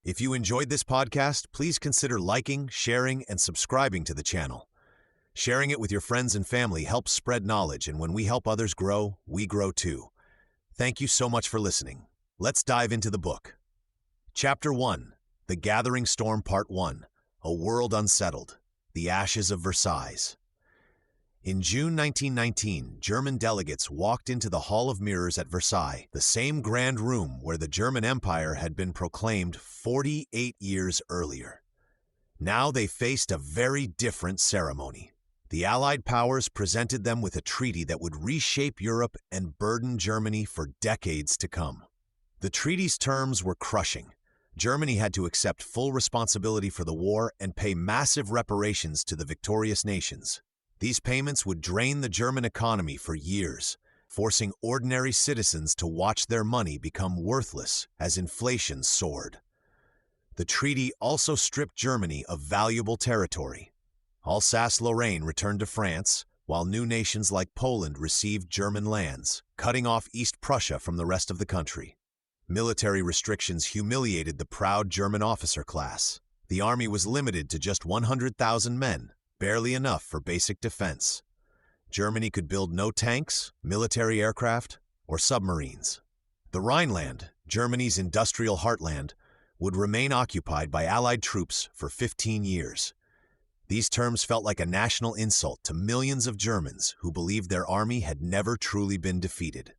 If you enjoyed this podcast, please consider liking, sharing, and subscribing to the channel. Sharing it with your friends and family helps spread knowledge, and when we help others grow, we grow too. Thank you so much for listening. Let's dive into the book. Chapter 1, The Gathering Storm Part 1, A World Unsettled, The Ashes of Versailles. In June 1919, German delegates walked into the Hall of Mirrors at Versailles, the same grand room where the German Empire had been proclaimed 48 years earlier. Now they faced a very different ceremony. The Allied powers presented them with a treaty that would reshape Europe and burden Germany for decades to come. The treaty's terms were crushing. Germany had to accept full responsibility for the war and pay massive reparations to the victorious nations. These payments would drain the German economy for years, forcing ordinary citizens to watch their money become worthless as inflation soared. The treaty also stripped Germany of valuable territory. Alsace-Lorraine returned to France, while new nations like Poland received German lands, cutting off East Prussia from the rest of the country. Military restrictions humiliated the proud German officer class. The army was limited to just 100,000 men, barely enough for basic defense. Germany could build no tanks, military aircraft, or submarines. The Rhineland, Germany's industrial heartland, would remain occupied by Allied troops for 15 years. These terms felt like a national insult to millions of Germans who believed their army had never truly been defeated.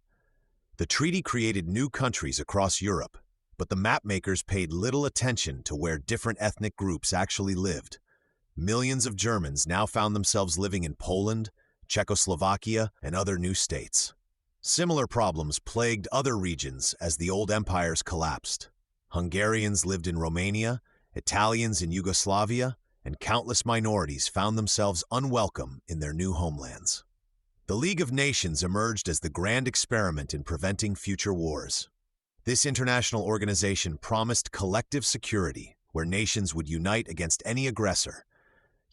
The treaty created new countries across Europe, but the mapmakers paid little attention to where different ethnic groups actually lived. Millions of Germans now found themselves living in Poland, Czechoslovakia, and other new states. Similar problems plagued other regions as the old empires collapsed. Hungarians lived in Romania, Italians in Yugoslavia, and countless minorities found themselves unwelcome in their new homelands. The League of Nations emerged as the grand experiment in preventing future wars. This international organization promised collective security, where nations would unite against any aggressor.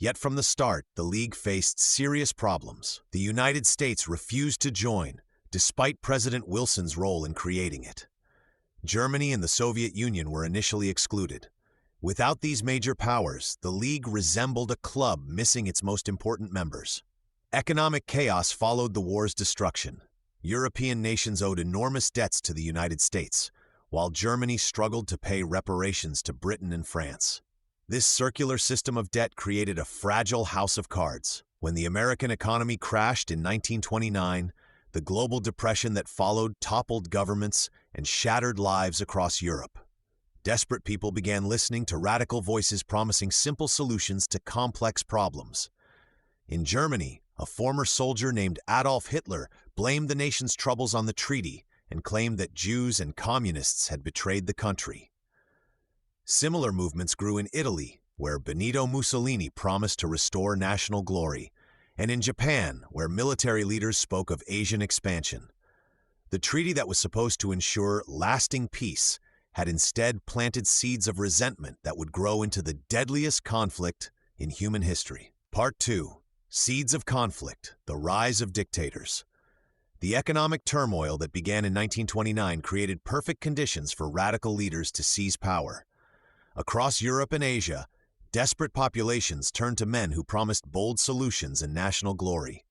Yet from the start, the League faced serious problems. The United States refused to join, despite President Wilson's role in creating it. Germany and the Soviet Union were initially excluded. Without these major powers, the League resembled a club missing its most important members. Economic chaos followed the war's destruction. European nations owed enormous debts to the United States, while Germany struggled to pay reparations to Britain and France. This circular system of debt created a fragile house of cards. When the American economy crashed in 1929, the global depression that followed toppled governments and shattered lives across Europe. Desperate people began listening to radical voices promising simple solutions to complex problems. In Germany, a former soldier named Adolf Hitler blamed the nation's troubles on the treaty and claimed that Jews and communists had betrayed the country. Similar movements grew in Italy, where Benito Mussolini promised to restore national glory, and in Japan, where military leaders spoke of Asian expansion. The treaty that was supposed to ensure lasting peace had instead planted seeds of resentment that would grow into the deadliest conflict in human history. Part 2. Seeds of Conflict, The Rise of Dictators. The economic turmoil that began in 1929 created perfect conditions for radical leaders to seize power. Across Europe and Asia, desperate populations turned to men who promised bold solutions and national glory.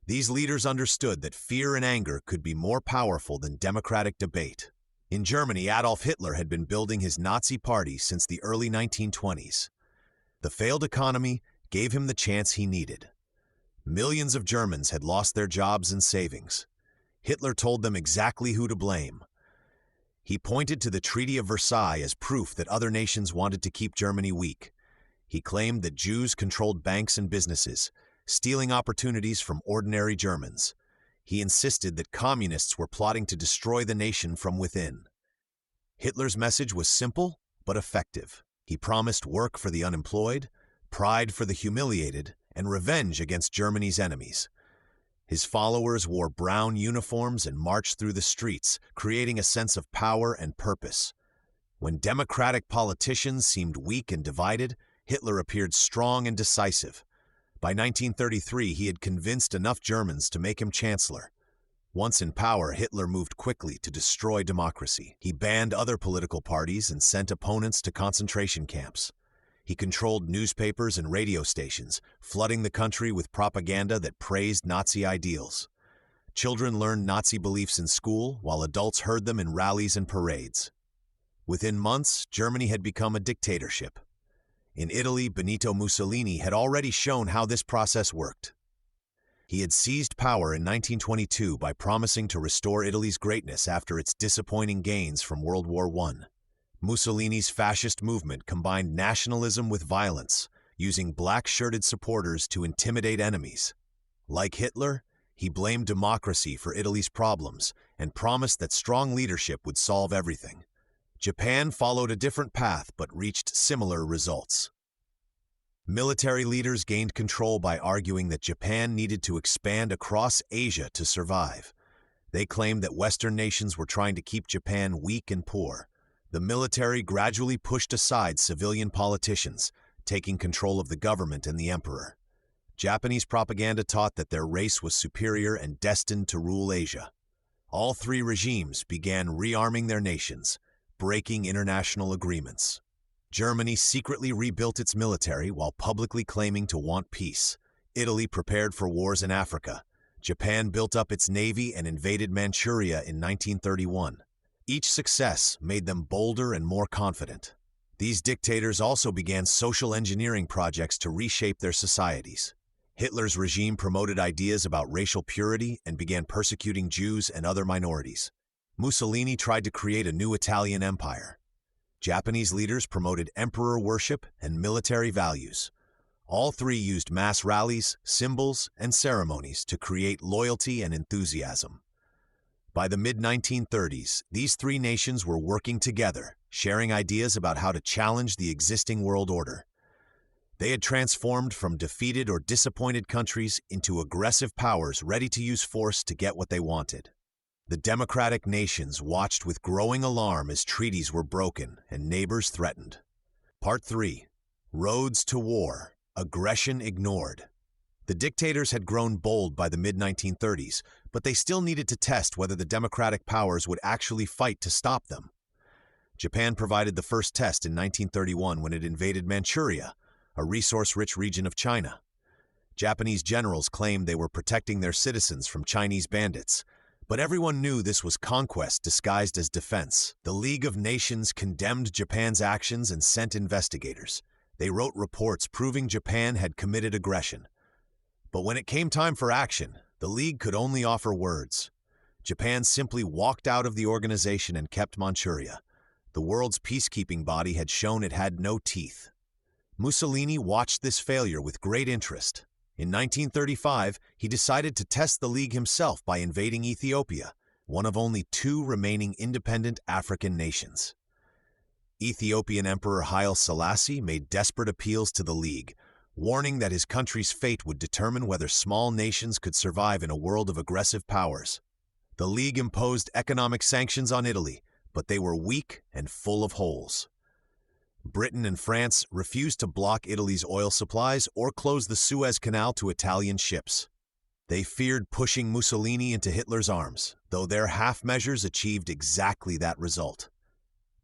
These leaders understood that fear and anger could be more powerful than democratic debate. In Germany, Adolf Hitler had been building his Nazi party since the early 1920s. The failed economy gave him the chance he needed. Millions of Germans had lost their jobs and savings. Hitler told them exactly who to blame. He pointed to the Treaty of Versailles as proof that other nations wanted to keep Germany weak. He claimed that Jews controlled banks and businesses, stealing opportunities from ordinary Germans. He insisted that communists were plotting to destroy the nation from within. Hitler's message was simple but effective. He promised work for the unemployed, pride for the humiliated, and revenge against Germany's enemies. His followers wore brown uniforms and marched through the streets, creating a sense of power and purpose. When democratic politicians seemed weak and divided, Hitler appeared strong and decisive. By 1933, he had convinced enough Germans to make him chancellor. Once in power, Hitler moved quickly to destroy democracy. He banned other political parties and sent opponents to concentration camps. He controlled newspapers and radio stations, flooding the country with propaganda that praised Nazi ideals. Children learned Nazi beliefs in school, while adults heard them in rallies and parades. Within months, Germany had become a dictatorship. In Italy, Benito Mussolini had already shown how this process worked. He had seized power in 1922 by promising to restore Italy's greatness after its disappointing gains from World War I. Mussolini's fascist movement combined nationalism with violence, using black-shirted supporters to intimidate enemies. Like Hitler, he blamed democracy for Italy's problems and promised that strong leadership would solve everything. Japan followed a different path but reached similar results. Military leaders gained control by arguing that Japan needed to expand across Asia to survive. They claimed that Western nations were trying to keep Japan weak and poor. The military gradually pushed aside civilian politicians, taking control of the government and the emperor. Japanese propaganda taught that their race was superior and destined to rule Asia. All three regimes began rearming their nations, breaking international agreements. Germany secretly rebuilt its military while publicly claiming to want peace. Italy prepared for wars in Africa. Japan built up its navy and invaded Manchuria in 1931. Each success made them bolder and more confident. These dictators also began social engineering projects to reshape their societies. Hitler's regime promoted ideas about racial purity and began persecuting Jews and other minorities. Mussolini tried to create a new Italian empire. Japanese leaders promoted emperor worship and military values. All three used mass rallies, symbols, and ceremonies to create loyalty and enthusiasm. By the mid-1930s, these three nations were working together, sharing ideas about how to challenge the existing world order. They had transformed from defeated or disappointed countries into aggressive powers ready to use force to get what they wanted. The democratic nations watched with growing alarm as treaties were broken and neighbors threatened. Part 3. Roads to War. Aggression Ignored. The dictators had grown bold by the mid-1930s, but they still needed to test whether the democratic powers would actually fight to stop them. Japan provided the first test in 1931 when it invaded Manchuria, a resource-rich region of China. Japanese generals claimed they were protecting their citizens from Chinese bandits, but everyone knew this was conquest disguised as defense. The League of Nations condemned Japan's actions and sent investigators. They wrote reports proving Japan had committed aggression. But when it came time for action, the League could only offer words. Japan simply walked out of the organization and kept Manchuria. The world's peacekeeping body had shown it had no teeth. Mussolini watched this failure with great interest. In 1935, he decided to test the League himself by invading Ethiopia, one of only two remaining independent African nations. Ethiopian Emperor Haile Selassie made desperate appeals to the League, warning that his country's fate would determine whether small nations could survive in a world of aggressive powers. The League imposed economic sanctions on Italy, but they were weak and full of holes. Britain and France refused to block Italy's oil supplies or close the Suez Canal to Italian ships. They feared pushing Mussolini into Hitler's arms, though their half measures achieved exactly that result.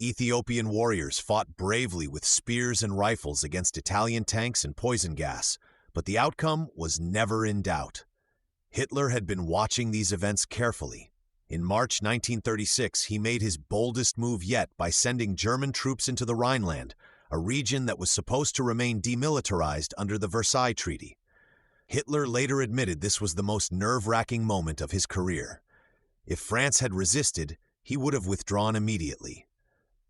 Ethiopian warriors fought bravely with spears and rifles against Italian tanks and poison gas, but the outcome was never in doubt. Hitler had been watching these events carefully. In March 1936, he made his boldest move yet by sending German troops into the Rhineland, a region that was supposed to remain demilitarized under the Versailles Treaty. Hitler later admitted this was the most nerve-wracking moment of his career. If France had resisted, he would have withdrawn immediately.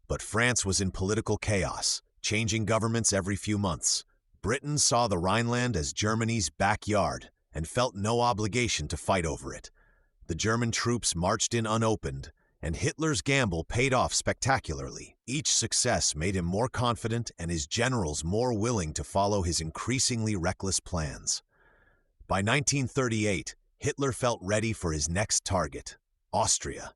But France was in political chaos, changing governments every few months. Britain saw the Rhineland as Germany's backyard and felt no obligation to fight over it. The German troops marched in unopened, and Hitler's gamble paid off spectacularly. Each success made him more confident and his generals more willing to follow his increasingly reckless plans. By 1938, Hitler felt ready for his next target, Austria.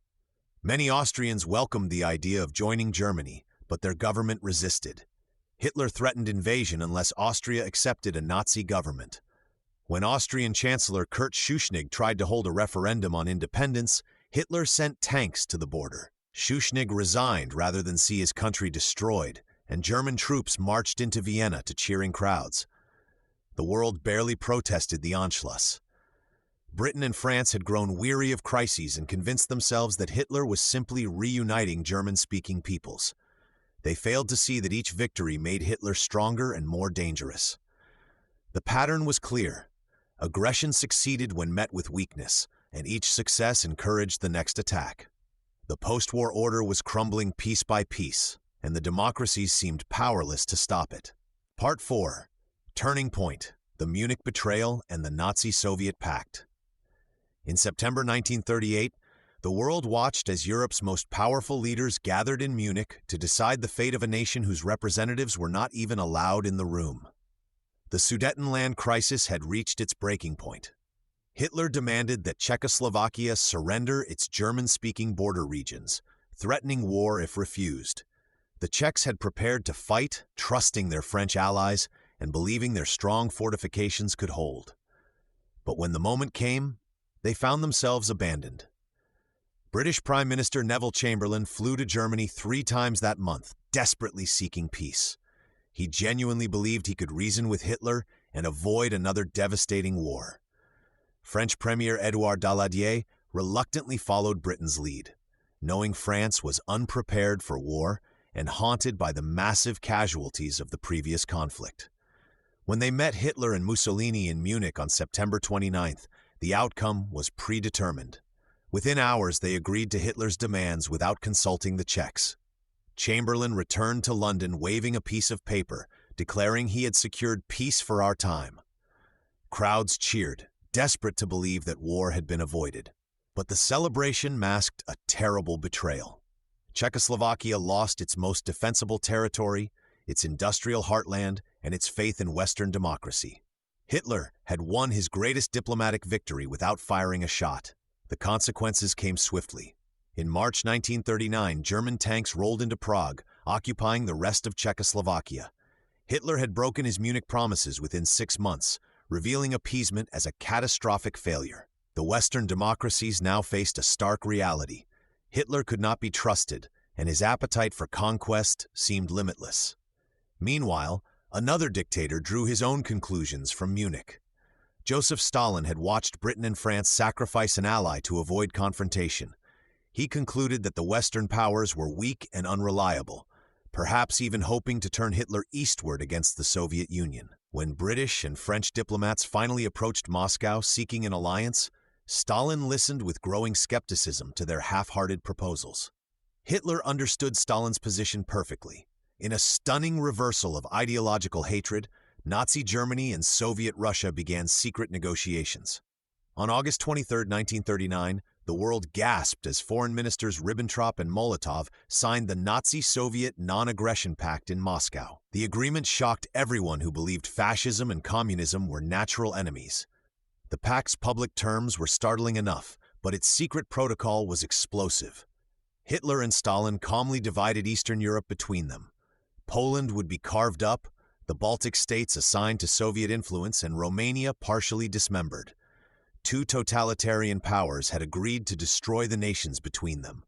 Many Austrians welcomed the idea of joining Germany, but their government resisted. Hitler threatened invasion unless Austria accepted a Nazi government. When Austrian Chancellor Kurt Schuschnigg tried to hold a referendum on independence, Hitler sent tanks to the border. Schuschnigg resigned rather than see his country destroyed, and German troops marched into Vienna to cheering crowds. The world barely protested the Anschluss. Britain and France had grown weary of crises and convinced themselves that Hitler was simply reuniting German-speaking peoples. They failed to see that each victory made Hitler stronger and more dangerous. The pattern was clear. Aggression succeeded when met with weakness, and each success encouraged the next attack. The post-war order was crumbling piece by piece, and the democracies seemed powerless to stop it. Part 4. Turning Point: The Munich Betrayal and the Nazi-Soviet Pact. In September 1938, the world watched as Europe's most powerful leaders gathered in Munich to decide the fate of a nation whose representatives were not even allowed in the room. The Sudetenland crisis had reached its breaking point. Hitler demanded that Czechoslovakia surrender its German-speaking border regions, threatening war if refused. The Czechs had prepared to fight, trusting their French allies and believing their strong fortifications could hold. But when the moment came, they found themselves abandoned. British Prime Minister Neville Chamberlain flew to Germany 3 times that month, desperately seeking peace. He genuinely believed he could reason with Hitler and avoid another devastating war. French Premier Édouard Daladier reluctantly followed Britain's lead, knowing France was unprepared for war and haunted by the massive casualties of the previous conflict. When they met Hitler and Mussolini in Munich on September 29th, the outcome was predetermined. Within hours, they agreed to Hitler's demands without consulting the Czechs. Chamberlain returned to London waving a piece of paper, declaring he had secured peace for our time. Crowds cheered, desperate to believe that war had been avoided. But the celebration masked a terrible betrayal. Czechoslovakia lost its most defensible territory, its industrial heartland, and its faith in Western democracy. Hitler had won his greatest diplomatic victory without firing a shot. The consequences came swiftly. In March 1939, German tanks rolled into Prague, occupying the rest of Czechoslovakia. Hitler had broken his Munich promises within 6 months, revealing appeasement as a catastrophic failure. The Western democracies now faced a stark reality. Hitler could not be trusted, and his appetite for conquest seemed limitless. Meanwhile, another dictator drew his own conclusions from Munich. Joseph Stalin had watched Britain and France sacrifice an ally to avoid confrontation. He concluded that the Western powers were weak and unreliable, perhaps even hoping to turn Hitler eastward against the Soviet Union. When British and French diplomats finally approached Moscow seeking an alliance, Stalin listened with growing skepticism to their half-hearted proposals. Hitler understood Stalin's position perfectly. In a stunning reversal of ideological hatred, Nazi Germany and Soviet Russia began secret negotiations. On August 23, 1939, the world gasped as Foreign Ministers Ribbentrop and Molotov signed the Nazi-Soviet Non-Aggression Pact in Moscow. The agreement shocked everyone who believed fascism and communism were natural enemies. The pact's public terms were startling enough, but its secret protocol was explosive. Hitler and Stalin calmly divided Eastern Europe between them. Poland would be carved up, the Baltic states assigned to Soviet influence, and Romania partially dismembered. 2 totalitarian powers had agreed to destroy the nations between them.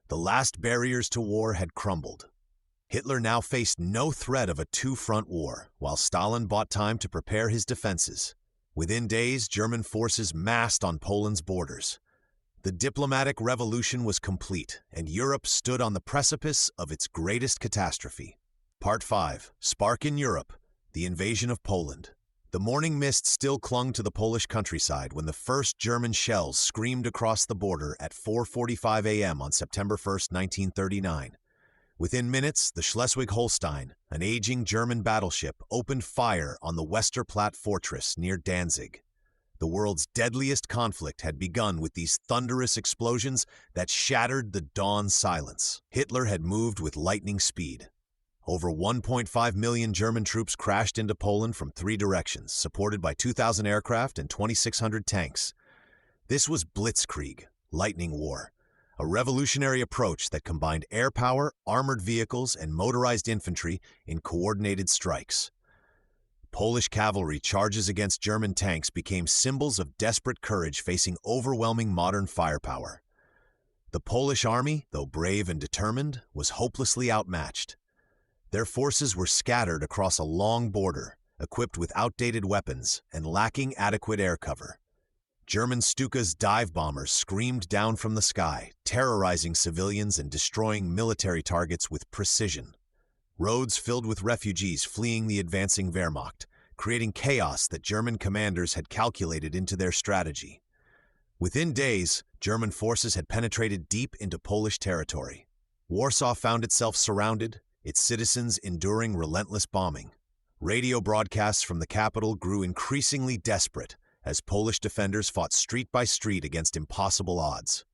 The last barriers to war had crumbled. Hitler now faced no threat of a 2-front war, while Stalin bought time to prepare his defenses. Within days, German forces massed on Poland's borders. The diplomatic revolution was complete, and Europe stood on the precipice of its greatest catastrophe. Part 5. Spark in Europe: The Invasion of Poland. The morning mist still clung to the Polish countryside when the first German shells screamed across the border at 4:45 a.m. on September 1, 1939. Within minutes, the Schleswig-Holstein, an aging German battleship, opened fire on the Westerplatte fortress near Danzig. The world's deadliest conflict had begun with these thunderous explosions that shattered the dawn silence. Hitler had moved with lightning speed. Over 1.5 million German troops crashed into Poland from 3 directions, supported by 2,000 aircraft and 2,600 tanks. This was blitzkrieg, lightning war, a revolutionary approach that combined air power, armored vehicles, and motorized infantry in coordinated strikes. Polish cavalry charges against German tanks became symbols of desperate courage facing overwhelming modern firepower. The Polish army, though brave and determined, was hopelessly outmatched. Their forces were scattered across a long border, equipped with outdated weapons and lacking adequate air cover. German Stuka's dive bombers screamed down from the sky, terrorizing civilians and destroying military targets with precision. Roads filled with refugees fleeing the advancing Wehrmacht, creating chaos that German commanders had calculated into their strategy. Within days, German forces had penetrated deep into Polish territory. Warsaw found itself surrounded, its citizens enduring relentless bombing. Radio broadcasts from the capital grew increasingly desperate as Polish defenders fought street by street against impossible odds.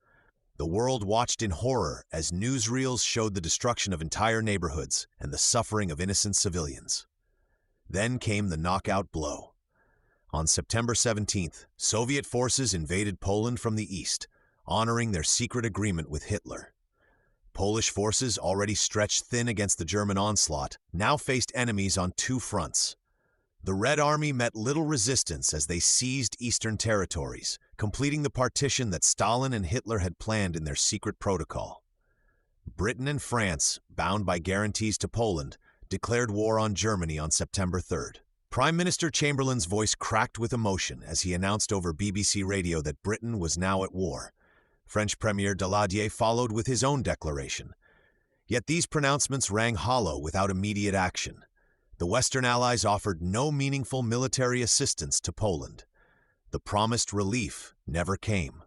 The world watched in horror as newsreels showed the destruction of entire neighborhoods and the suffering of innocent civilians. Then came the knockout blow. On September 17th, Soviet forces invaded Poland from the east, honoring their secret agreement with Hitler. Polish forces, already stretched thin against the German onslaught, now faced enemies on two fronts. The Red Army met little resistance as they seized eastern territories, completing the partition that Stalin and Hitler had planned in their secret protocol. Britain and France, bound by guarantees to Poland, declared war on Germany on September 3rd. Prime Minister Chamberlain's voice cracked with emotion as he announced over BBC radio that Britain was now at war. French Premier Daladier followed with his own declaration. Yet these pronouncements rang hollow without immediate action. The Western Allies offered no meaningful military assistance to Poland. The promised relief never came.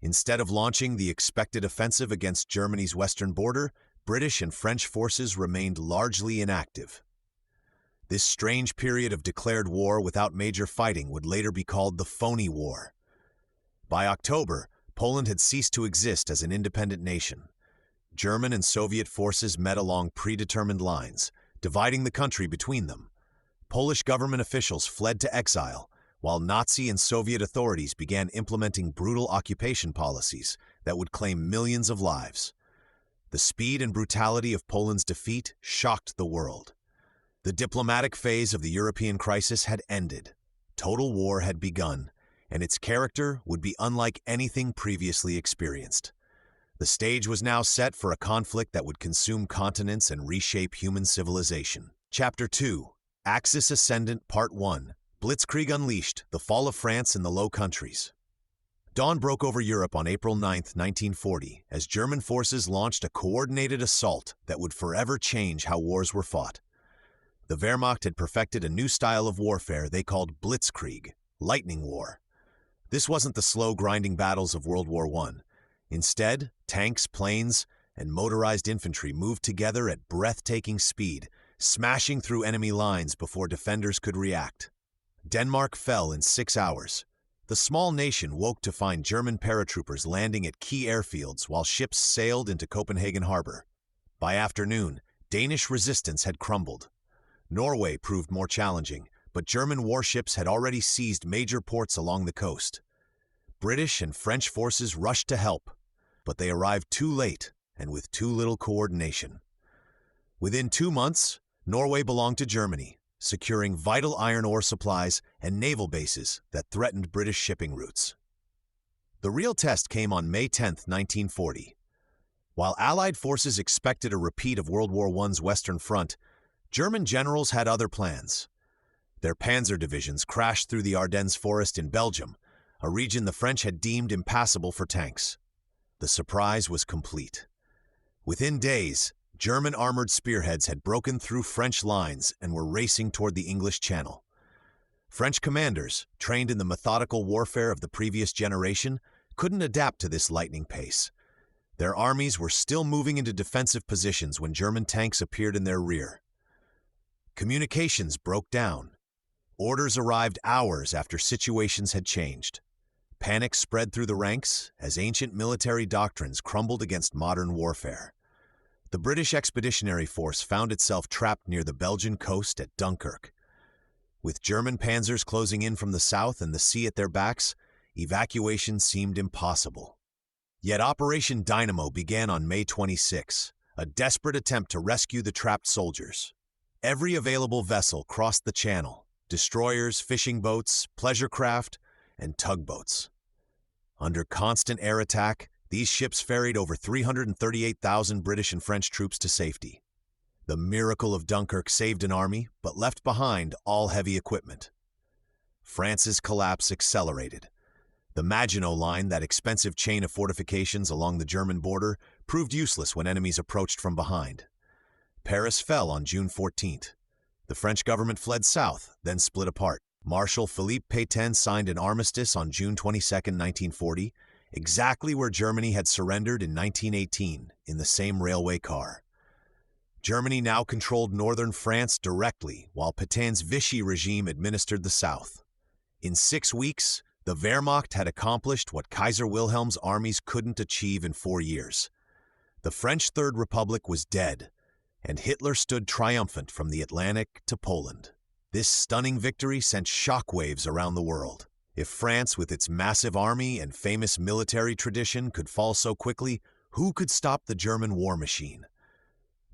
Instead of launching the expected offensive against Germany's western border, British and French forces remained largely inactive. This strange period of declared war without major fighting would later be called the Phony War. By October, Poland had ceased to exist as an independent nation. German and Soviet forces met along predetermined lines, dividing the country between them. Polish government officials fled to exile, while Nazi and Soviet authorities began implementing brutal occupation policies that would claim millions of lives. The speed and brutality of Poland's defeat shocked the world. The diplomatic phase of the European crisis had ended. Total war had begun, and its character would be unlike anything previously experienced. The stage was now set for a conflict that would consume continents and reshape human civilization. Chapter 2, Axis Ascendant Part 1, Blitzkrieg Unleashed, The Fall of France in the Low Countries. Dawn broke over Europe on April 9, 1940, as German forces launched a coordinated assault that would forever change how wars were fought. The Wehrmacht had perfected a new style of warfare they called Blitzkrieg, lightning war. This wasn't the slow, grinding battles of World War I. Instead, tanks, planes, and motorized infantry moved together at breathtaking speed, smashing through enemy lines before defenders could react. Denmark fell in 6 hours. The small nation woke to find German paratroopers landing at key airfields while ships sailed into Copenhagen harbor. By afternoon, Danish resistance had crumbled. Norway proved more challenging, but German warships had already seized major ports along the coast. British and French forces rushed to help, but they arrived too late and with too little coordination. Within 2 months, Norway belonged to Germany, securing vital iron ore supplies and naval bases that threatened British shipping routes. The real test came on May 10, 1940. While Allied forces expected a repeat of World War I's Western Front, German generals had other plans. Their panzer divisions crashed through the Ardennes forest in Belgium, a region the French had deemed impassable for tanks. The surprise was complete. Within days, German armored spearheads had broken through French lines and were racing toward the English Channel. French commanders, trained in the methodical warfare of the previous generation, couldn't adapt to this lightning pace. Their armies were still moving into defensive positions when German tanks appeared in their rear. Communications broke down. Orders arrived hours after situations had changed. Panic spread through the ranks as ancient military doctrines crumbled against modern warfare. The British Expeditionary Force found itself trapped near the Belgian coast at Dunkirk. With German panzers closing in from the south and the sea at their backs, evacuation seemed impossible. Yet Operation Dynamo began on May 26, a desperate attempt to rescue the trapped soldiers. Every available vessel crossed the channel: destroyers, fishing boats, pleasure craft, and tugboats. Under constant air attack, these ships ferried over 338,000 British and French troops to safety. The miracle of Dunkirk saved an army, but left behind all heavy equipment. France's collapse accelerated. The Maginot Line, that expensive chain of fortifications along the German border, proved useless when enemies approached from behind. Paris fell on June 14th. The French government fled south, then split apart. Marshal Philippe Pétain signed an armistice on June 22, 1940, exactly where Germany had surrendered in 1918, in the same railway car. Germany now controlled northern France directly, while Petain's Vichy regime administered the south. In 6 weeks, the Wehrmacht had accomplished what Kaiser Wilhelm's armies couldn't achieve in 4 years. The French Third Republic was dead, and Hitler stood triumphant from the Atlantic to Poland. This stunning victory sent shockwaves around the world. If France, with its massive army and famous military tradition, could fall so quickly, who could stop the German war machine?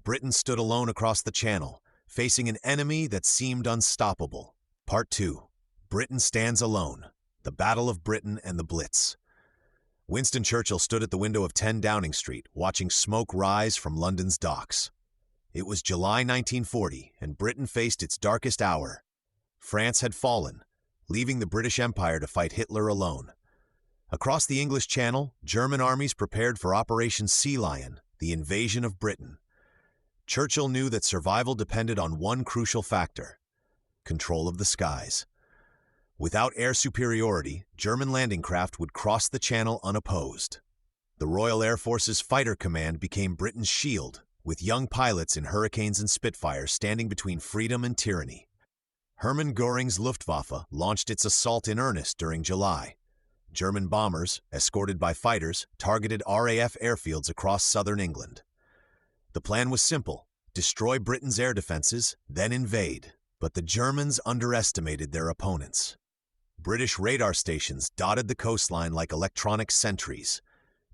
Britain stood alone across the Channel, facing an enemy that seemed unstoppable. Part 2. Britain stands alone. The Battle of Britain and the Blitz. Winston Churchill stood at the window of 10 Downing Street, watching smoke rise from London's docks. It was July 1940, and Britain faced its darkest hour. France had fallen, leaving the British Empire to fight Hitler alone. Across the English Channel, German armies prepared for Operation Sea Lion, the invasion of Britain. Churchill knew that survival depended on one crucial factor: control of the skies. Without air superiority, German landing craft would cross the Channel unopposed. The Royal Air Force's Fighter Command became Britain's shield, with young pilots in Hurricanes and Spitfires standing between freedom and tyranny. Hermann Göring's Luftwaffe launched its assault in earnest during July. German bombers, escorted by fighters, targeted RAF airfields across southern England. The plan was simple: destroy Britain's air defenses, then invade. But the Germans underestimated their opponents. British radar stations dotted the coastline like electronic sentries.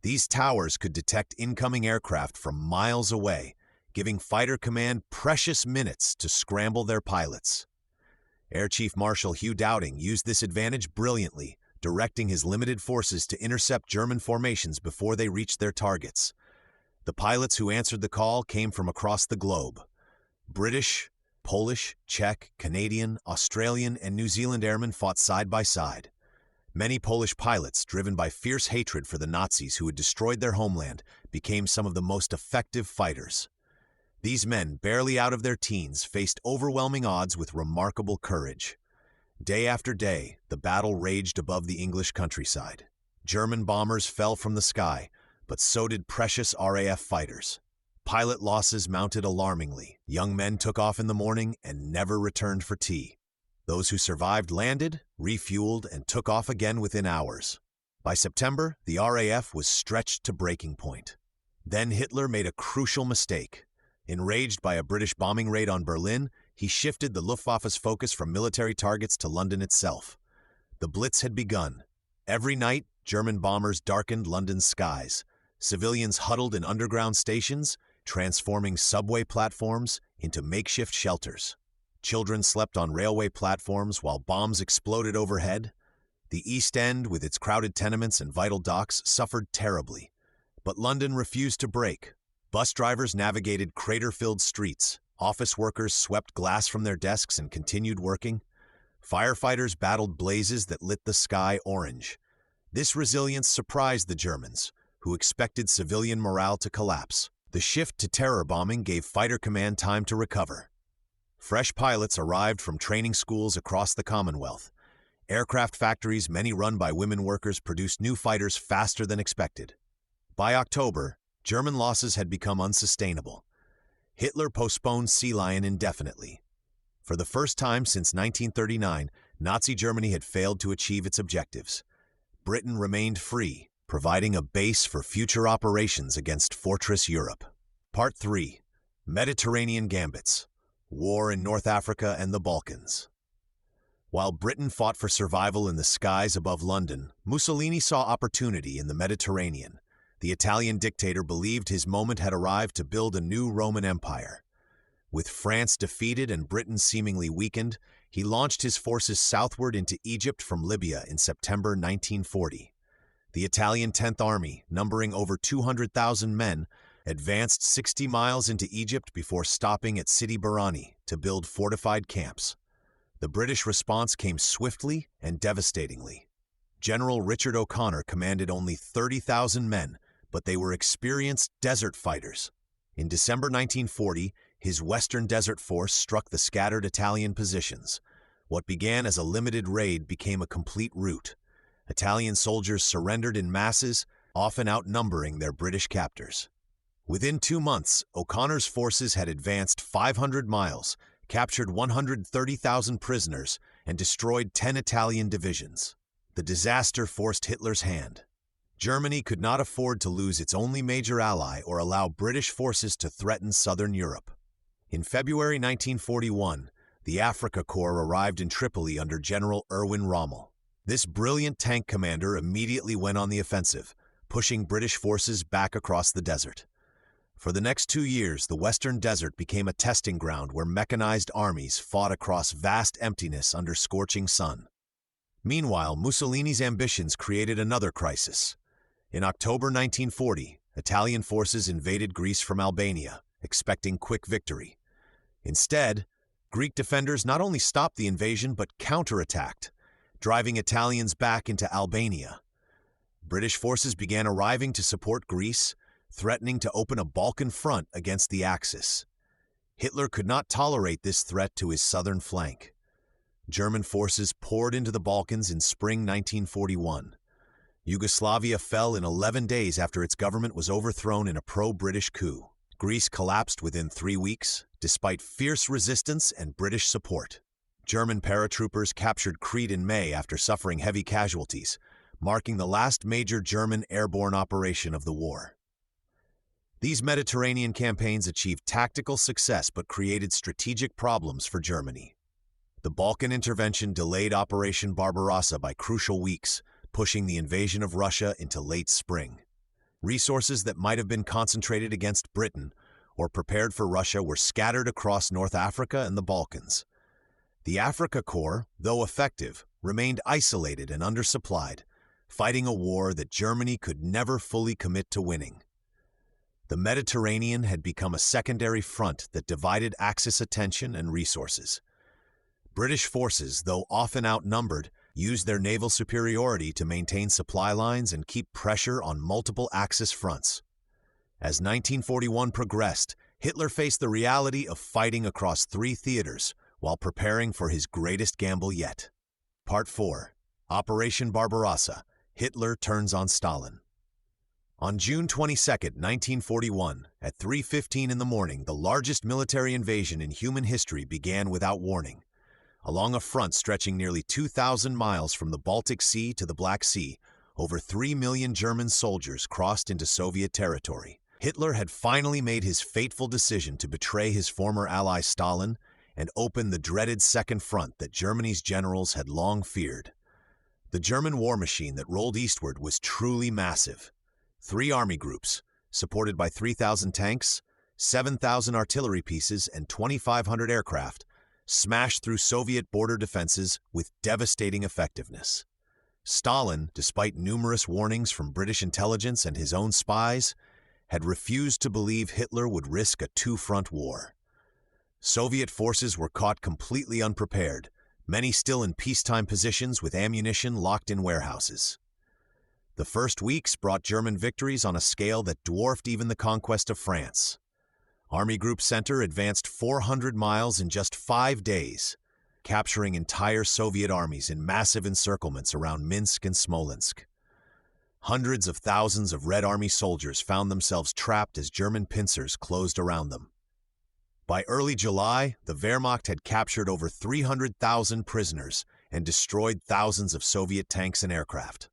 These towers could detect incoming aircraft from miles away, giving Fighter Command precious minutes to scramble their pilots. Air Chief Marshal Hugh Dowding used this advantage brilliantly, directing his limited forces to intercept German formations before they reached their targets. The pilots who answered the call came from across the globe. British, Polish, Czech, Canadian, Australian, and New Zealand airmen fought side by side. Many Polish pilots, driven by fierce hatred for the Nazis who had destroyed their homeland, became some of the most effective fighters. These men, barely out of their teens, faced overwhelming odds with remarkable courage. Day after day, the battle raged above the English countryside. German bombers fell from the sky, but so did precious RAF fighters. Pilot losses mounted alarmingly. Young men took off in the morning and never returned for tea. Those who survived landed, refueled, and took off again within hours. By September, the RAF was stretched to breaking point. Then Hitler made a crucial mistake. Enraged by a British bombing raid on Berlin, he shifted the Luftwaffe's focus from military targets to London itself. The Blitz had begun. Every night, German bombers darkened London's skies. Civilians huddled in underground stations, transforming subway platforms into makeshift shelters. Children slept on railway platforms while bombs exploded overhead. The East End, with its crowded tenements and vital docks, suffered terribly. But London refused to break. Bus drivers navigated crater-filled streets. Office workers swept glass from their desks and continued working. Firefighters battled blazes that lit the sky orange. This resilience surprised the Germans, who expected civilian morale to collapse. The shift to terror bombing gave Fighter Command time to recover. Fresh pilots arrived from training schools across the Commonwealth. Aircraft factories, many run by women workers, produced new fighters faster than expected. By October, German losses had become unsustainable. Hitler postponed Sea Lion indefinitely. For the first time since 1939, Nazi Germany had failed to achieve its objectives. Britain remained free, providing a base for future operations against Fortress Europe. Part 3. Mediterranean Gambits. War in North Africa and the Balkans. While Britain fought for survival in the skies above London, Mussolini saw opportunity in the Mediterranean. The Italian dictator believed his moment had arrived to build a new Roman Empire. With France defeated and Britain seemingly weakened, he launched his forces southward into Egypt from Libya in September 1940. The Italian 10th Army, numbering over 200,000 men, advanced 60 miles into Egypt before stopping at Sidi Barrani to build fortified camps. The British response came swiftly and devastatingly. General Richard O'Connor commanded only 30,000 men, but they were experienced desert fighters. In December 1940, his Western Desert Force struck the scattered Italian positions. What began as a limited raid became a complete rout. Italian soldiers surrendered in masses, often outnumbering their British captors. Within 2 months, O'Connor's forces had advanced 500 miles, captured 130,000 prisoners, and destroyed 10 Italian divisions. The disaster forced Hitler's hand. Germany could not afford to lose its only major ally or allow British forces to threaten southern Europe. In February 1941, the Africa Corps arrived in Tripoli under General Erwin Rommel. This brilliant tank commander immediately went on the offensive, pushing British forces back across the desert. For the next 2 years, the Western Desert became a testing ground where mechanized armies fought across vast emptiness under scorching sun. Meanwhile, Mussolini's ambitions created another crisis. In October 1940, Italian forces invaded Greece from Albania, expecting quick victory. Instead, Greek defenders not only stopped the invasion but counterattacked, driving Italians back into Albania. British forces began arriving to support Greece, threatening to open a Balkan front against the Axis. Hitler could not tolerate this threat to his southern flank. German forces poured into the Balkans in spring 1941. Yugoslavia fell in 11 days after its government was overthrown in a pro-British coup. Greece collapsed within 3 weeks, despite fierce resistance and British support. German paratroopers captured Crete in May after suffering heavy casualties, marking the last major German airborne operation of the war. These Mediterranean campaigns achieved tactical success but created strategic problems for Germany. The Balkan intervention delayed Operation Barbarossa by crucial weeks, pushing the invasion of Russia into late spring. Resources that might have been concentrated against Britain or prepared for Russia were scattered across North Africa and the Balkans. The Africa Corps, though effective, remained isolated and undersupplied, fighting a war that Germany could never fully commit to winning. The Mediterranean had become a secondary front that divided Axis attention and resources. British forces, though often outnumbered, used their naval superiority to maintain supply lines and keep pressure on multiple Axis fronts. As 1941 progressed, Hitler faced the reality of fighting across 3 theaters while preparing for his greatest gamble yet. Part 4. Operation Barbarossa. Hitler turns on Stalin. On June 22, 1941, at 3:15 in the morning, the largest military invasion in human history began without warning. Along a front stretching nearly 2,000 miles from the Baltic Sea to the Black Sea, over 3 million German soldiers crossed into Soviet territory. Hitler had finally made his fateful decision to betray his former ally Stalin and open the dreaded Second Front that Germany's generals had long feared. The German war machine that rolled eastward was truly massive. 3 army groups, supported by 3,000 tanks, 7,000 artillery pieces, and 2,500 aircraft, smashed through Soviet border defenses with devastating effectiveness. Stalin, despite numerous warnings from British intelligence and his own spies, had refused to believe Hitler would risk a 2-front war. Soviet forces were caught completely unprepared, many still in peacetime positions with ammunition locked in warehouses. The first weeks brought German victories on a scale that dwarfed even the conquest of France. Army Group Center advanced 400 miles in just 5 days, capturing entire Soviet armies in massive encirclements around Minsk and Smolensk. Hundreds of thousands of Red Army soldiers found themselves trapped as German pincers closed around them. By early July, the Wehrmacht had captured over 300,000 prisoners and destroyed thousands of Soviet tanks and aircraft.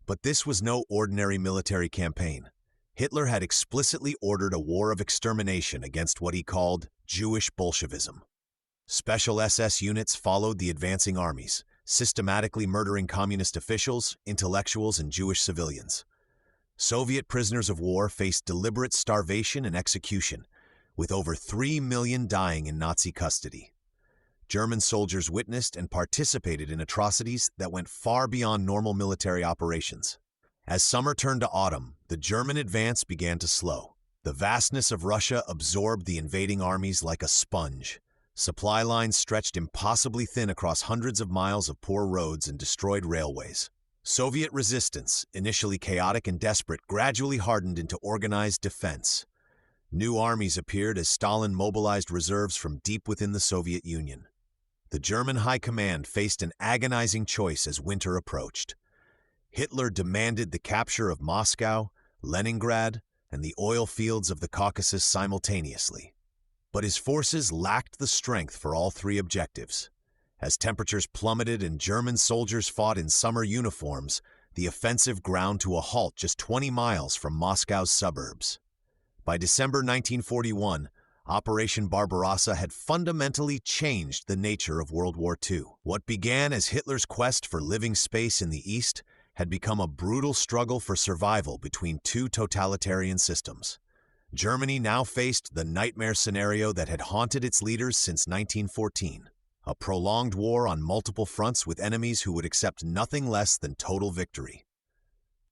But this was no ordinary military campaign. Hitler had explicitly ordered a war of extermination against what he called Jewish Bolshevism. Special SS units followed the advancing armies, systematically murdering communist officials, intellectuals, and Jewish civilians. Soviet prisoners of war faced deliberate starvation and execution, with over 3 million dying in Nazi custody. German soldiers witnessed and participated in atrocities that went far beyond normal military operations. As summer turned to autumn, the German advance began to slow. The vastness of Russia absorbed the invading armies like a sponge. Supply lines stretched impossibly thin across hundreds of miles of poor roads and destroyed railways. Soviet resistance, initially chaotic and desperate, gradually hardened into organized defense. New armies appeared as Stalin mobilized reserves from deep within the Soviet Union. The German High Command faced an agonizing choice as winter approached. Hitler demanded the capture of Moscow, Leningrad, and the oil fields of the Caucasus simultaneously. But his forces lacked the strength for all three objectives. As temperatures plummeted and German soldiers fought in summer uniforms, the offensive ground to a halt just 20 miles from Moscow's suburbs. By December 1941, Operation Barbarossa had fundamentally changed the nature of World War II. What began as Hitler's quest for living space in the East had become a brutal struggle for survival between two totalitarian systems. Germany now faced the nightmare scenario that had haunted its leaders since 1914, a prolonged war on multiple fronts with enemies who would accept nothing less than total victory.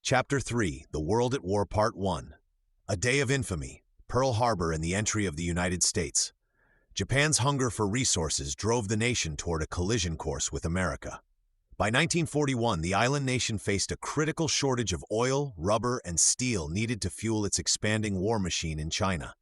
Chapter 3, The World at War Part 1. A Day of Infamy, Pearl Harbor and the Entry of the United States. Japan's hunger for resources drove the nation toward a collision course with America. By 1941, the island nation faced a critical shortage of oil, rubber, and steel needed to fuel its expanding war machine in China.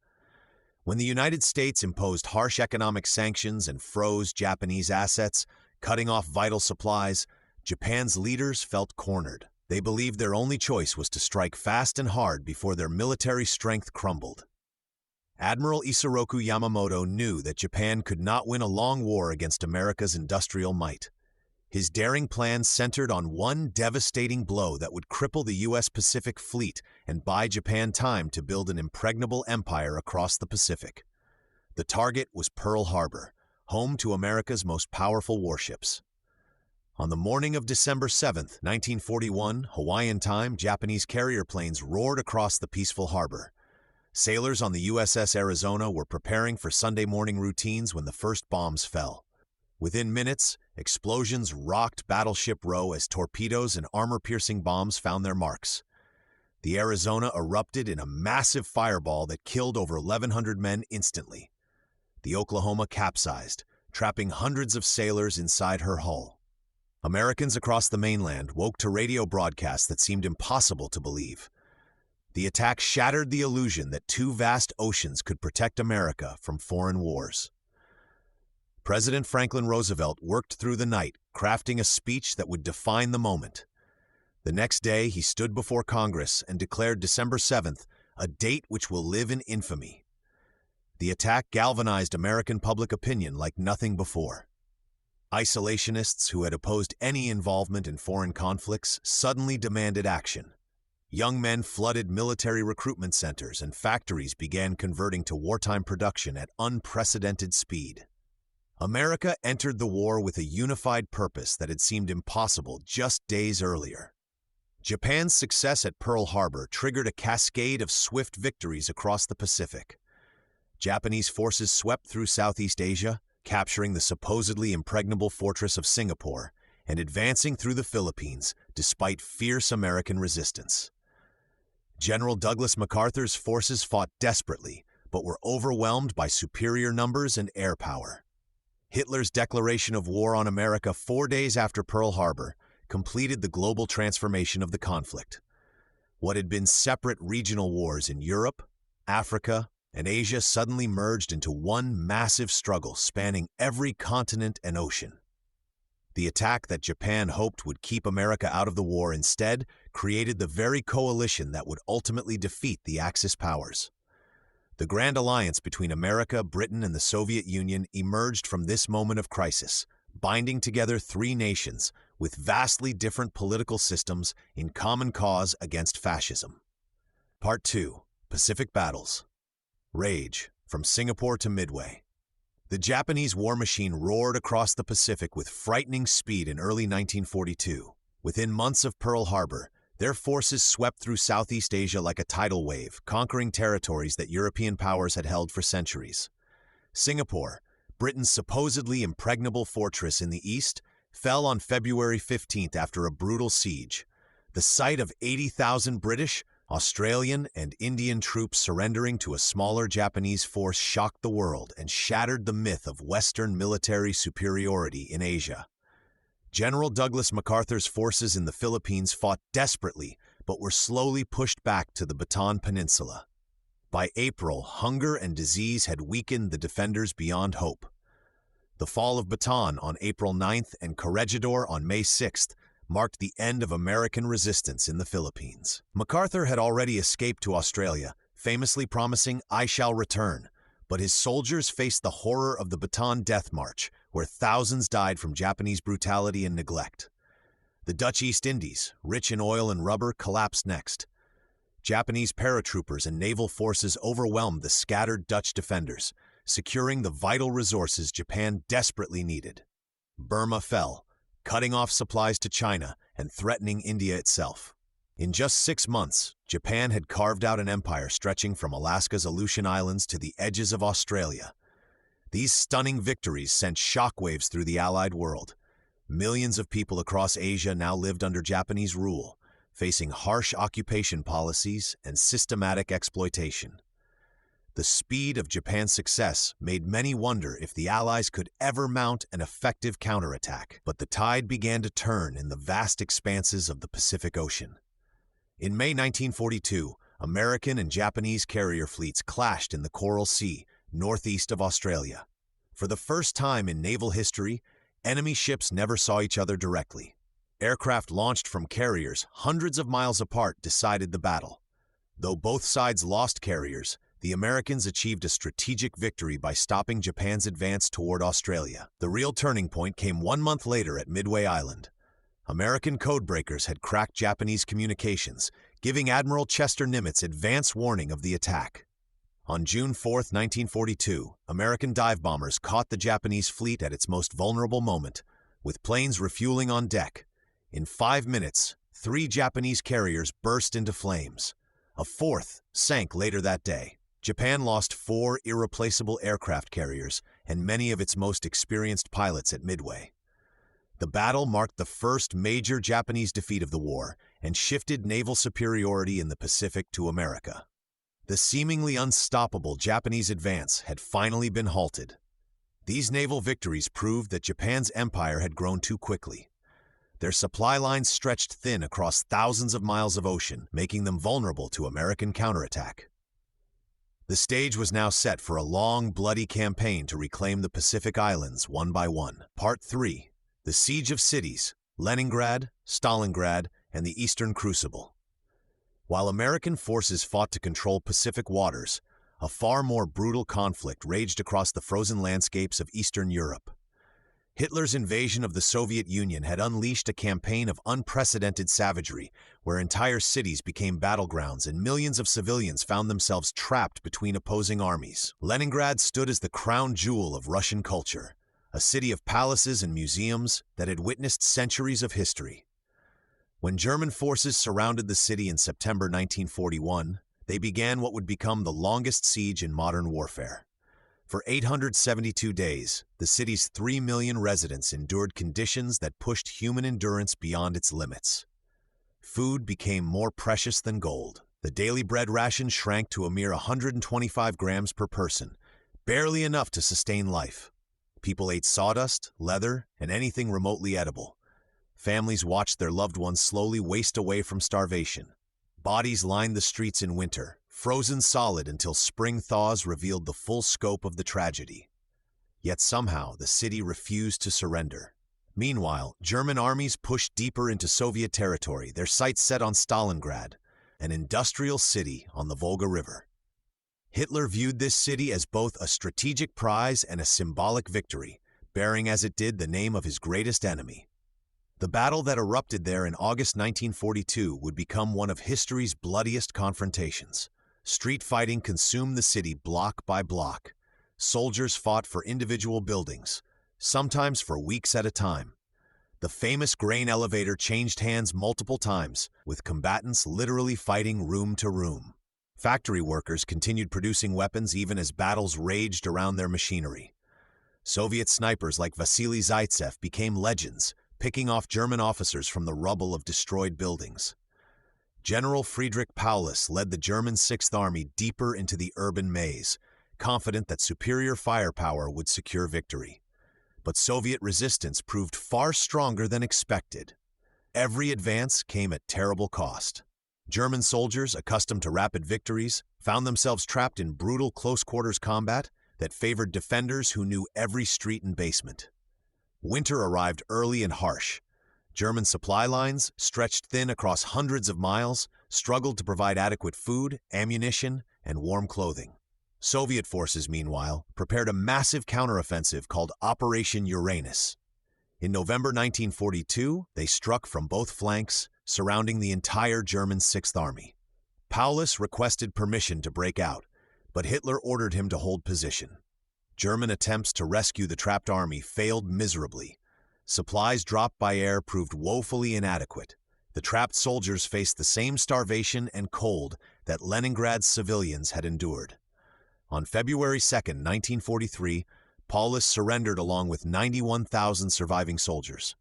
When the United States imposed harsh economic sanctions and froze Japanese assets, cutting off vital supplies, Japan's leaders felt cornered. They believed their only choice was to strike fast and hard before their military strength crumbled. Admiral Isoroku Yamamoto knew that Japan could not win a long war against America's industrial might. His daring plan centered on one devastating blow that would cripple the U.S. Pacific Fleet and buy Japan time to build an impregnable empire across the Pacific. The target was Pearl Harbor, home to America's most powerful warships. On the morning of December 7, 1941, Hawaiian time, Japanese carrier planes roared across the peaceful harbor. Sailors on the USS Arizona were preparing for Sunday morning routines when the first bombs fell. Within minutes, explosions rocked Battleship Row as torpedoes and armor-piercing bombs found their marks. The Arizona erupted in a massive fireball that killed over 1,100 men instantly. The Oklahoma capsized, trapping hundreds of sailors inside her hull. Americans across the mainland woke to radio broadcasts that seemed impossible to believe. The attack shattered the illusion that two vast oceans could protect America from foreign wars. President Franklin Roosevelt worked through the night, crafting a speech that would define the moment. The next day, he stood before Congress and declared December 7th a date which will live in infamy. The attack galvanized American public opinion like nothing before. Isolationists who had opposed any involvement in foreign conflicts suddenly demanded action. Young men flooded military recruitment centers and factories began converting to wartime production at unprecedented speed. America entered the war with a unified purpose that had seemed impossible just days earlier. Japan's success at Pearl Harbor triggered a cascade of swift victories across the Pacific. Japanese forces swept through Southeast Asia, capturing the supposedly impregnable fortress of Singapore and advancing through the Philippines despite fierce American resistance. General Douglas MacArthur's forces fought desperately, but were overwhelmed by superior numbers and air power. Hitler's declaration of war on America 4 days after Pearl Harbor completed the global transformation of the conflict. What had been separate regional wars in Europe, Africa, and Asia suddenly merged into one massive struggle spanning every continent and ocean. The attack that Japan hoped would keep America out of the war instead created the very coalition that would ultimately defeat the Axis powers. The Grand Alliance between America, Britain, and the Soviet Union emerged from this moment of crisis, binding together three nations with vastly different political systems in common cause against fascism. Part 2. Pacific Battles. Rage, from Singapore to Midway. The Japanese war machine roared across the Pacific with frightening speed in early 1942. Within months of Pearl Harbor, Their forces swept through Southeast Asia like a tidal wave, conquering territories that European powers had held for centuries. Singapore, Britain's supposedly impregnable fortress in the east, fell on February 15th after a brutal siege. The sight of 80,000 British, Australian, and Indian troops surrendering to a smaller Japanese force shocked the world and shattered the myth of Western military superiority in Asia. General Douglas MacArthur's forces in the Philippines fought desperately but were slowly pushed back to the Bataan Peninsula. By April, hunger and disease had weakened the defenders beyond hope. The fall of Bataan on April 9th and Corregidor on May 6th marked the end of American resistance in the Philippines. MacArthur had already escaped to Australia, famously promising, "I shall return," but his soldiers faced the horror of the Bataan Death March, where thousands died from Japanese brutality and neglect. The Dutch East Indies, rich in oil and rubber, collapsed next. Japanese paratroopers and naval forces overwhelmed the scattered Dutch defenders, securing the vital resources Japan desperately needed. Burma fell, cutting off supplies to China and threatening India itself. In just 6 months, Japan had carved out an empire stretching from Alaska's Aleutian Islands to the edges of Australia. These stunning victories sent shockwaves through the Allied world. Millions of people across Asia now lived under Japanese rule, facing harsh occupation policies and systematic exploitation. The speed of Japan's success made many wonder if the Allies could ever mount an effective counterattack, but the tide began to turn in the vast expanses of the Pacific Ocean. In May 1942, American and Japanese carrier fleets clashed in the Coral Sea, northeast of Australia. For the first time in naval history, enemy ships never saw each other directly. Aircraft launched from carriers hundreds of miles apart decided the battle. Though both sides lost carriers, the Americans achieved a strategic victory by stopping Japan's advance toward Australia. The real turning point came 1 month later at Midway Island. American codebreakers had cracked Japanese communications, giving Admiral Chester Nimitz advance warning of the attack. On June 4, 1942, American dive bombers caught the Japanese fleet at its most vulnerable moment, with planes refueling on deck. In 5 minutes, 3 Japanese carriers burst into flames. A 4th sank later that day. Japan lost 4 irreplaceable aircraft carriers and many of its most experienced pilots at Midway. The battle marked the first major Japanese defeat of the war and shifted naval superiority in the Pacific to America. The seemingly unstoppable Japanese advance had finally been halted. These naval victories proved that Japan's empire had grown too quickly. Their supply lines stretched thin across thousands of miles of ocean, making them vulnerable to American counterattack. The stage was now set for a long, bloody campaign to reclaim the Pacific Islands one by one. Part 3. The Siege of Cities, Leningrad, Stalingrad, and the Eastern Crucible. While American forces fought to control Pacific waters, a far more brutal conflict raged across the frozen landscapes of Eastern Europe. Hitler's invasion of the Soviet Union had unleashed a campaign of unprecedented savagery, where entire cities became battlegrounds and millions of civilians found themselves trapped between opposing armies. Leningrad stood as the crown jewel of Russian culture, a city of palaces and museums that had witnessed centuries of history. When German forces surrounded the city in September 1941, they began what would become the longest siege in modern warfare. For 872 days, the city's 3 million residents endured conditions that pushed human endurance beyond its limits. Food became more precious than gold. The daily bread ration shrank to a mere 125 grams per person, barely enough to sustain life. People ate sawdust, leather, and anything remotely edible. Families watched their loved ones slowly waste away from starvation. Bodies lined the streets in winter, frozen solid until spring thaws revealed the full scope of the tragedy. Yet somehow the city refused to surrender. Meanwhile, German armies pushed deeper into Soviet territory, their sights set on Stalingrad, an industrial city on the Volga River. Hitler viewed this city as both a strategic prize and a symbolic victory, bearing as it did the name of his greatest enemy. The battle that erupted there in August 1942 would become one of history's bloodiest confrontations. Street fighting consumed the city block by block. Soldiers fought for individual buildings, sometimes for weeks at a time. The famous grain elevator changed hands multiple times, with combatants literally fighting room to room. Factory workers continued producing weapons even as battles raged around their machinery. Soviet snipers like Vasily Zaitsev became legends, picking off German officers from the rubble of destroyed buildings. General Friedrich Paulus led the German Sixth Army deeper into the urban maze, confident that superior firepower would secure victory. But Soviet resistance proved far stronger than expected. Every advance came at terrible cost. German soldiers, accustomed to rapid victories, found themselves trapped in brutal close-quarters combat that favored defenders who knew every street and basement. Winter arrived early and harsh. German supply lines, stretched thin across hundreds of miles, struggled to provide adequate food, ammunition, and warm clothing. Soviet forces, meanwhile, prepared a massive counteroffensive called Operation Uranus. In November 1942, they struck from both flanks, surrounding the entire German Sixth Army. Paulus requested permission to break out, but Hitler ordered him to hold position. German attempts to rescue the trapped army failed miserably. Supplies dropped by air proved woefully inadequate. The trapped soldiers faced the same starvation and cold that Leningrad's civilians had endured. On February 2, 1943, Paulus surrendered along with 91,000 surviving soldiers.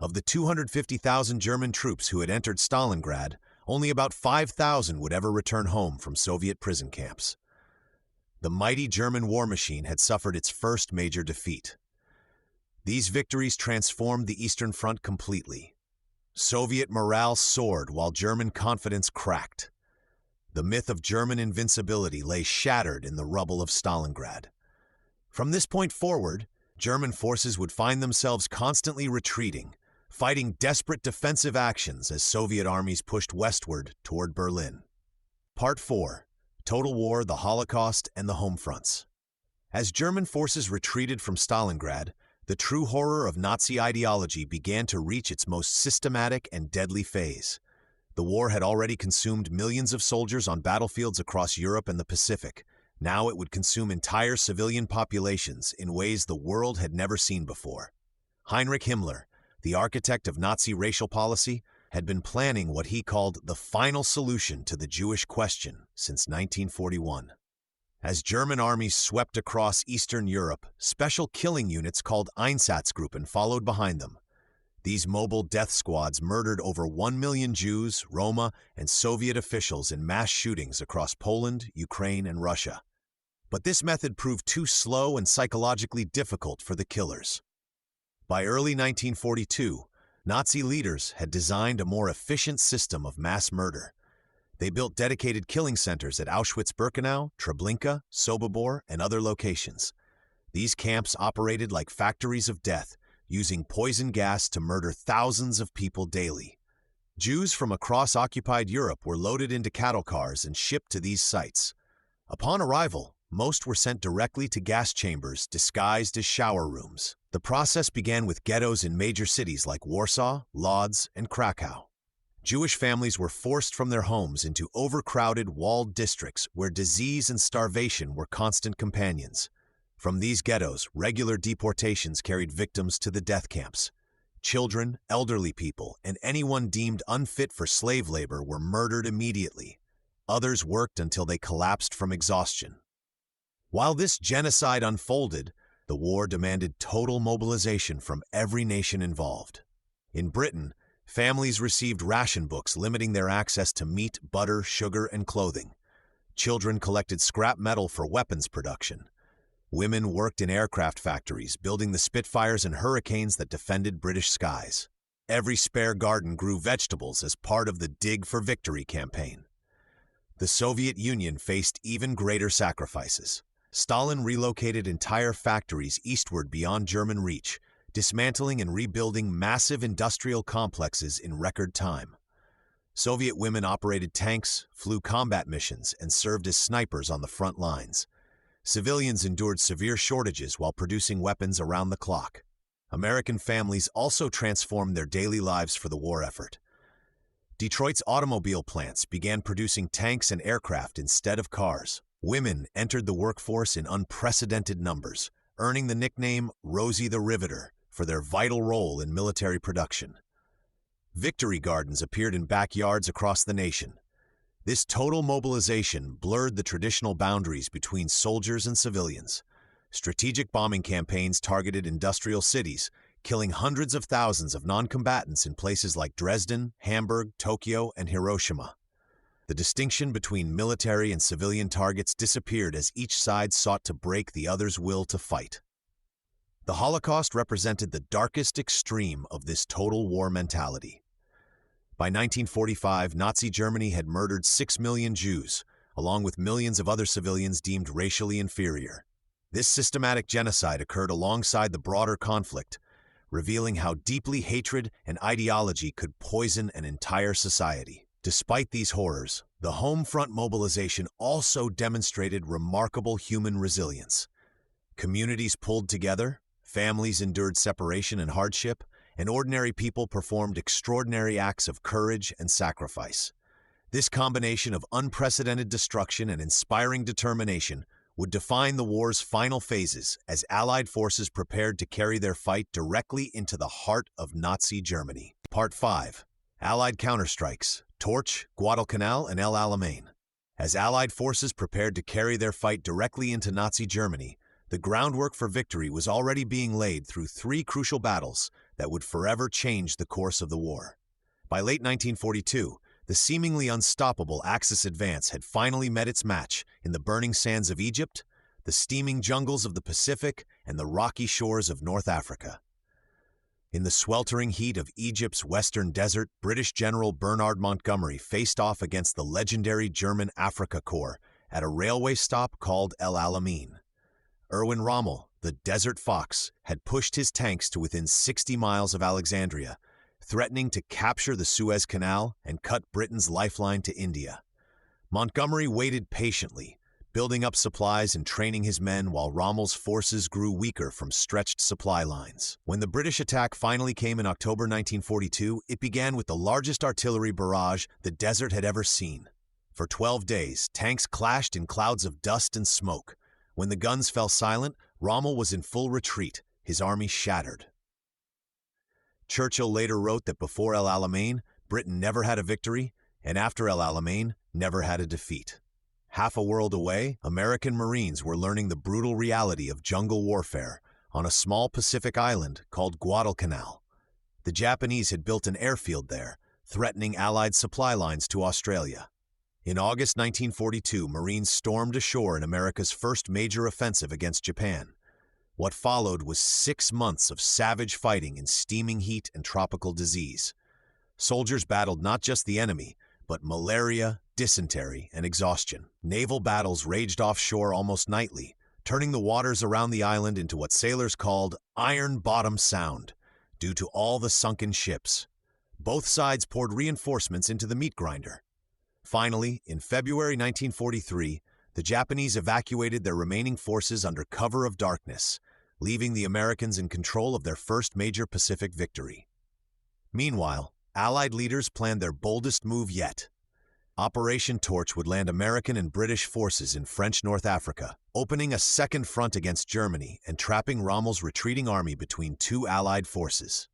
Of the 250,000 German troops who had entered Stalingrad, only about 5,000 would ever return home from Soviet prison camps. The mighty German war machine had suffered its first major defeat. These victories transformed the Eastern Front completely. Soviet morale soared while German confidence cracked. The myth of German invincibility lay shattered in the rubble of Stalingrad. From this point forward, German forces would find themselves constantly retreating, fighting desperate defensive actions as Soviet armies pushed westward toward Berlin. Part 4. Total War, the Holocaust, and the Home Fronts. As German forces retreated from Stalingrad, the true horror of Nazi ideology began to reach its most systematic and deadly phase. The war had already consumed millions of soldiers on battlefields across Europe and the Pacific. Now it would consume entire civilian populations in ways the world had never seen before. Heinrich Himmler, the architect of Nazi racial policy, had been planning what he called the final solution to the Jewish question since 1941. As German armies swept across Eastern Europe, special killing units called Einsatzgruppen followed behind them. These mobile death squads murdered over 1 million Jews, Roma, and Soviet officials in mass shootings across Poland, Ukraine, and Russia. But this method proved too slow and psychologically difficult for the killers. By early 1942, Nazi leaders had designed a more efficient system of mass murder. They built dedicated killing centers at Auschwitz-Birkenau, Treblinka, Sobibor, and other locations. These camps operated like factories of death, using poison gas to murder thousands of people daily. Jews from across occupied Europe were loaded into cattle cars and shipped to these sites. Upon arrival, most were sent directly to gas chambers disguised as shower rooms. The process began with ghettos in major cities like Warsaw, Lodz, and Krakow. Jewish families were forced from their homes into overcrowded, walled districts where disease and starvation were constant companions. From these ghettos, regular deportations carried victims to the death camps. Children, elderly people, and anyone deemed unfit for slave labor were murdered immediately. Others worked until they collapsed from exhaustion. While this genocide unfolded, the war demanded total mobilization from every nation involved. In Britain, families received ration books limiting their access to meat, butter, sugar, and clothing. Children collected scrap metal for weapons production. Women worked in aircraft factories, building the Spitfires and Hurricanes that defended British skies. Every spare garden grew vegetables as part of the Dig for Victory campaign. The Soviet Union faced even greater sacrifices. Stalin relocated entire factories eastward beyond German reach, dismantling and rebuilding massive industrial complexes in record time. Soviet women operated tanks, flew combat missions, and served as snipers on the front lines. Civilians endured severe shortages while producing weapons around the clock. American families also transformed their daily lives for the war effort. Detroit's automobile plants began producing tanks and aircraft instead of cars. Women entered the workforce in unprecedented numbers, earning the nickname Rosie the Riveter for their vital role in military production. Victory gardens appeared in backyards across the nation. This total mobilization blurred the traditional boundaries between soldiers and civilians. Strategic bombing campaigns targeted industrial cities, killing hundreds of thousands of non-combatants in places like Dresden, Hamburg, Tokyo, and Hiroshima. The distinction between military and civilian targets disappeared as each side sought to break the other's will to fight. The Holocaust represented the darkest extreme of this total war mentality. By 1945, Nazi Germany had murdered 6 million Jews, along with millions of other civilians deemed racially inferior. This systematic genocide occurred alongside the broader conflict, revealing how deeply hatred and ideology could poison an entire society. Despite these horrors, the home front mobilization also demonstrated remarkable human resilience. Communities pulled together, families endured separation and hardship, and ordinary people performed extraordinary acts of courage and sacrifice. This combination of unprecedented destruction and inspiring determination would define the war's final phases as Allied forces prepared to carry their fight directly into the heart of Nazi Germany. Part 5. Allied counterstrikes, Torch, Guadalcanal, and El Alamein. As Allied forces prepared to carry their fight directly into Nazi Germany, the groundwork for victory was already being laid through 3 crucial battles that would forever change the course of the war. By late 1942, the seemingly unstoppable Axis advance had finally met its match in the burning sands of Egypt, the steaming jungles of the Pacific, and the rocky shores of North Africa. In the sweltering heat of Egypt's western desert, British General Bernard Montgomery faced off against the legendary German Afrika Korps at a railway stop called El Alamein. Erwin Rommel, the Desert Fox, had pushed his tanks to within 60 miles of Alexandria, threatening to capture the Suez Canal and cut Britain's lifeline to India. Montgomery waited patiently, building up supplies and training his men while Rommel's forces grew weaker from stretched supply lines. When the British attack finally came in October 1942, it began with the largest artillery barrage the desert had ever seen. For 12 days, tanks clashed in clouds of dust and smoke. When the guns fell silent, Rommel was in full retreat, his army shattered. Churchill later wrote that before El Alamein, Britain never had a victory, and after El Alamein, never had a defeat. Half a world away, American Marines were learning the brutal reality of jungle warfare on a small Pacific island called Guadalcanal. The Japanese had built an airfield there, threatening Allied supply lines to Australia. In August 1942, Marines stormed ashore in America's first major offensive against Japan. What followed was 6 months of savage fighting in steaming heat and tropical disease. Soldiers battled not just the enemy, but malaria, dysentery, and exhaustion. Naval battles raged offshore almost nightly, turning the waters around the island into what sailors called Iron Bottom Sound, due to all the sunken ships. Both sides poured reinforcements into the meat grinder. Finally, in February 1943, the Japanese evacuated their remaining forces under cover of darkness, leaving the Americans in control of their first major Pacific victory. Meanwhile, Allied leaders planned their boldest move yet. Operation Torch would land American and British forces in French North Africa, opening a second front against Germany and trapping Rommel's retreating army between 2 Allied forces.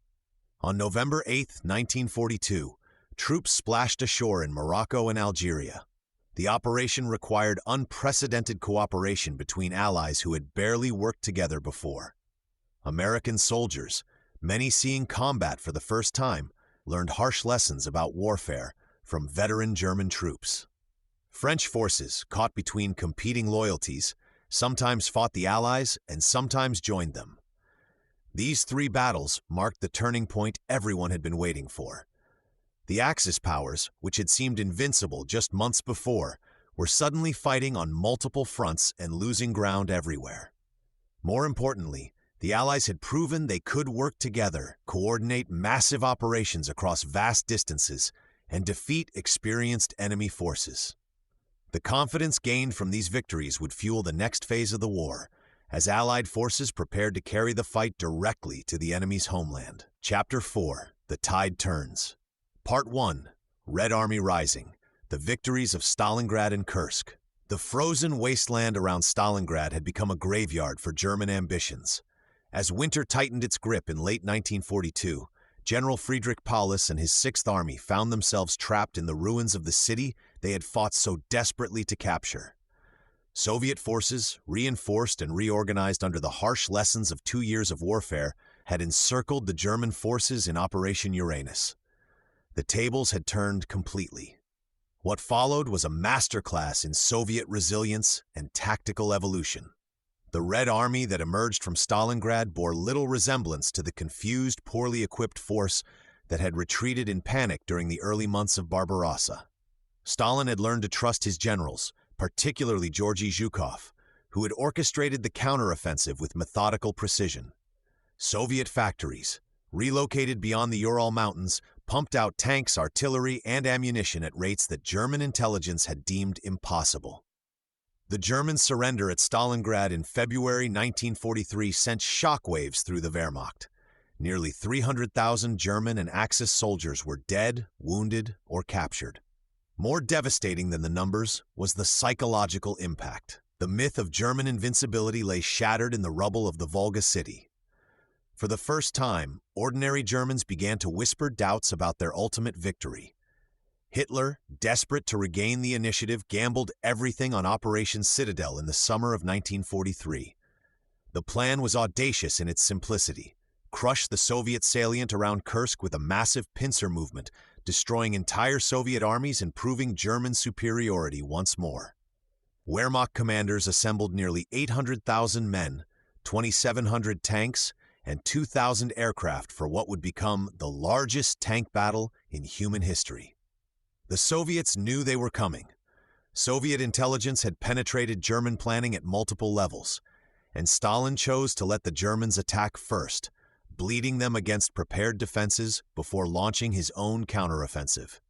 On November 8, 1942, troops splashed ashore in Morocco and Algeria. The operation required unprecedented cooperation between allies who had barely worked together before. American soldiers, many seeing combat for the first time, learned harsh lessons about warfare from veteran German troops. French forces, caught between competing loyalties, sometimes fought the Allies and sometimes joined them. These 3 battles marked the turning point everyone had been waiting for. The Axis powers, which had seemed invincible just months before, were suddenly fighting on multiple fronts and losing ground everywhere. More importantly, the Allies had proven they could work together, coordinate massive operations across vast distances, and defeat experienced enemy forces. The confidence gained from these victories would fuel the next phase of the war, as Allied forces prepared to carry the fight directly to the enemy's homeland. Chapter 4: The Tide Turns. Part 1: Red Army Rising, the victories of Stalingrad and Kursk. The frozen wasteland around Stalingrad had become a graveyard for German ambitions. As winter tightened its grip in late 1942, General Friedrich Paulus and his Sixth Army found themselves trapped in the ruins of the city they had fought so desperately to capture. Soviet forces, reinforced and reorganized under the harsh lessons of 2 years of warfare, had encircled the German forces in Operation Uranus. The tables had turned completely. What followed was a masterclass in Soviet resilience and tactical evolution. The Red Army that emerged from Stalingrad bore little resemblance to the confused, poorly equipped force that had retreated in panic during the early months of Barbarossa. Stalin had learned to trust his generals, particularly Georgy Zhukov, who had orchestrated the counteroffensive with methodical precision. Soviet factories, relocated beyond the Ural Mountains, pumped out tanks, artillery, and ammunition at rates that German intelligence had deemed impossible. The German surrender at Stalingrad in February 1943 sent shockwaves through the Wehrmacht. Nearly 300,000 German and Axis soldiers were dead, wounded, or captured. More devastating than the numbers was the psychological impact. The myth of German invincibility lay shattered in the rubble of the Volga city. For the first time, ordinary Germans began to whisper doubts about their ultimate victory. Hitler, desperate to regain the initiative, gambled everything on Operation Citadel in the summer of 1943. The plan was audacious in its simplicity: crush the Soviet salient around Kursk with a massive pincer movement, destroying entire Soviet armies and proving German superiority once more. Wehrmacht commanders assembled nearly 800,000 men, 2,700 tanks, and 2,000 aircraft for what would become the largest tank battle in human history. The Soviets knew they were coming. Soviet intelligence had penetrated German planning at multiple levels, and Stalin chose to let the Germans attack first, bleeding them against prepared defenses before launching his own counteroffensive.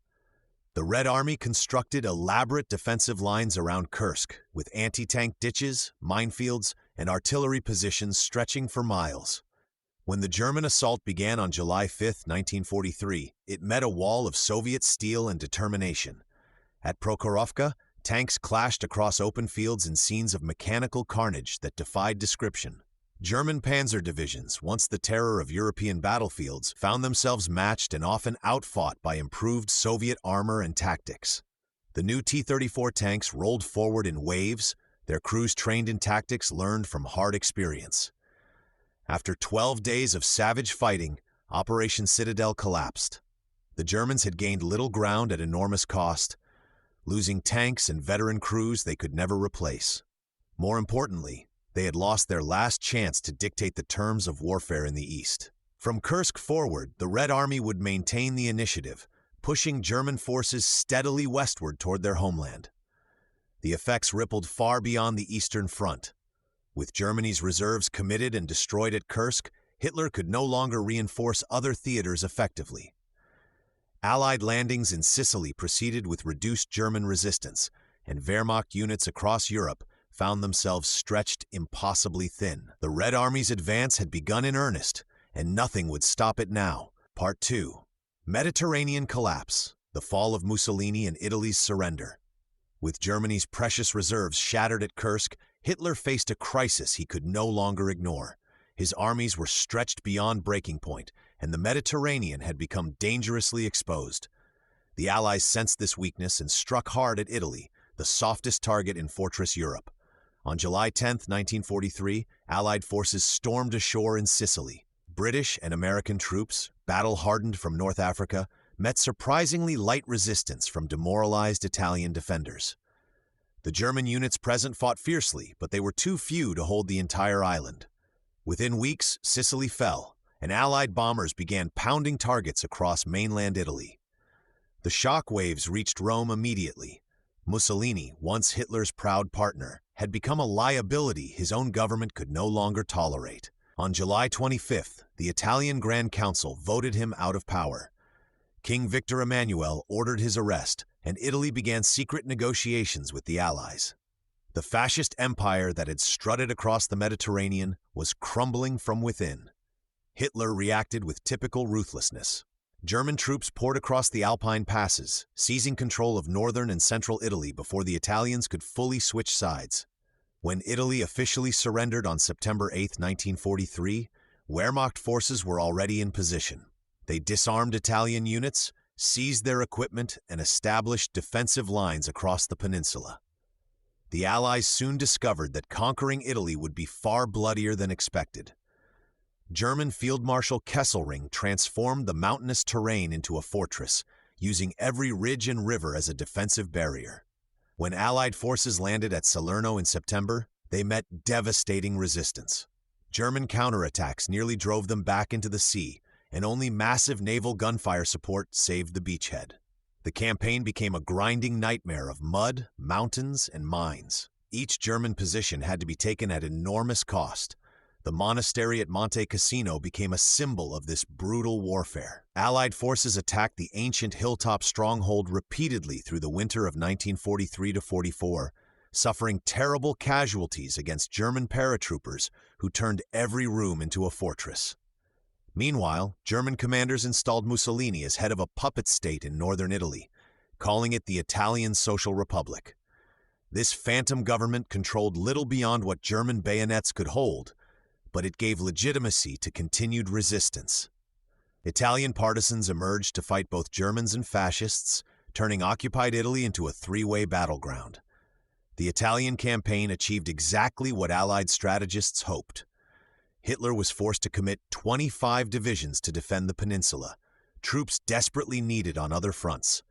The Red Army constructed elaborate defensive lines around Kursk, with anti-tank ditches, minefields, and artillery positions stretching for miles. When the German assault began on July 5, 1943, it met a wall of Soviet steel and determination. At Prokhorovka, tanks clashed across open fields in scenes of mechanical carnage that defied description. German panzer divisions, once the terror of European battlefields, found themselves matched and often outfought by improved Soviet armor and tactics. The new T-34 tanks rolled forward in waves, their crews trained in tactics learned from hard experience. After 12 days of savage fighting, Operation Citadel collapsed. The Germans had gained little ground at enormous cost, losing tanks and veteran crews they could never replace. More importantly, they had lost their last chance to dictate the terms of warfare in the East. From Kursk forward, the Red Army would maintain the initiative, pushing German forces steadily westward toward their homeland. The effects rippled far beyond the Eastern Front. With Germany's reserves committed and destroyed at Kursk, Hitler could no longer reinforce other theaters effectively. Allied landings in Sicily proceeded with reduced German resistance, and Wehrmacht units across Europe found themselves stretched impossibly thin. The Red Army's advance had begun in earnest, and nothing would stop it now. Part 2. Mediterranean Collapse, the Fall of Mussolini and Italy's Surrender. With Germany's precious reserves shattered at Kursk, Hitler faced a crisis he could no longer ignore. His armies were stretched beyond breaking point, and the Mediterranean had become dangerously exposed. The Allies sensed this weakness and struck hard at Italy, the softest target in Fortress Europe. On July 10, 1943, Allied forces stormed ashore in Sicily. British and American troops, battle-hardened from North Africa, met surprisingly light resistance from demoralized Italian defenders. The German units present fought fiercely, but they were too few to hold the entire island. Within weeks, Sicily fell, and Allied bombers began pounding targets across mainland Italy. The shock waves reached Rome immediately. Mussolini, once Hitler's proud partner, had become a liability his own government could no longer tolerate. On July 25th, the Italian Grand Council voted him out of power. King Victor Emmanuel ordered his arrest, and Italy began secret negotiations with the Allies. The fascist empire that had strutted across the Mediterranean was crumbling from within. Hitler reacted with typical ruthlessness. German troops poured across the Alpine passes, seizing control of northern and central Italy before the Italians could fully switch sides. When Italy officially surrendered on September 8, 1943, Wehrmacht forces were already in position. They disarmed Italian units, seized their equipment, and established defensive lines across the peninsula. The Allies soon discovered that conquering Italy would be far bloodier than expected. German Field Marshal Kesselring transformed the mountainous terrain into a fortress, using every ridge and river as a defensive barrier. When Allied forces landed at Salerno in September, they met devastating resistance. German counterattacks nearly drove them back into the sea, and only massive naval gunfire support saved the beachhead. The campaign became a grinding nightmare of mud, mountains, and mines. Each German position had to be taken at enormous cost. The monastery at Monte Cassino became a symbol of this brutal warfare. Allied forces attacked the ancient hilltop stronghold repeatedly through the winter of 1943-44, suffering terrible casualties against German paratroopers who turned every room into a fortress. Meanwhile, German commanders installed Mussolini as head of a puppet state in northern Italy, calling it the Italian Social Republic. This phantom government controlled little beyond what German bayonets could hold, but it gave legitimacy to continued resistance. Italian partisans emerged to fight both Germans and fascists, turning occupied Italy into a three-way battleground. The Italian campaign achieved exactly what Allied strategists hoped. Hitler was forced to commit 25 divisions to defend the peninsula, troops desperately needed on other fronts.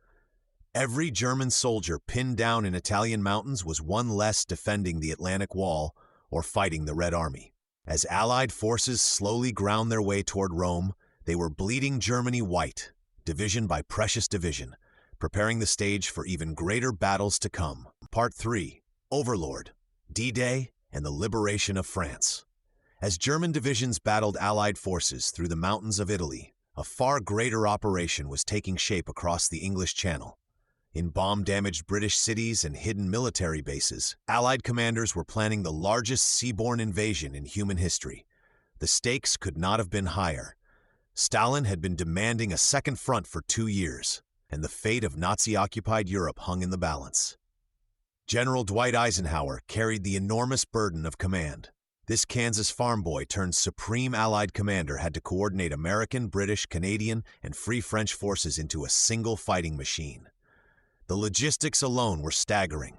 Every German soldier pinned down in Italian mountains was one less defending the Atlantic Wall or fighting the Red Army. As Allied forces slowly ground their way toward Rome, they were bleeding Germany white, division by precious division, preparing the stage for even greater battles to come. Part 3. Overlord, D-Day, and the Liberation of France. As German divisions battled Allied forces through the mountains of Italy, a far greater operation was taking shape across the English Channel. In bomb-damaged British cities and hidden military bases, Allied commanders were planning the largest seaborne invasion in human history. The stakes could not have been higher. Stalin had been demanding a second front for 2 years, and the fate of Nazi-occupied Europe hung in the balance. General Dwight Eisenhower carried the enormous burden of command. This Kansas farm boy turned supreme Allied commander had to coordinate American, British, Canadian, and Free French forces into a single fighting machine. The logistics alone were staggering.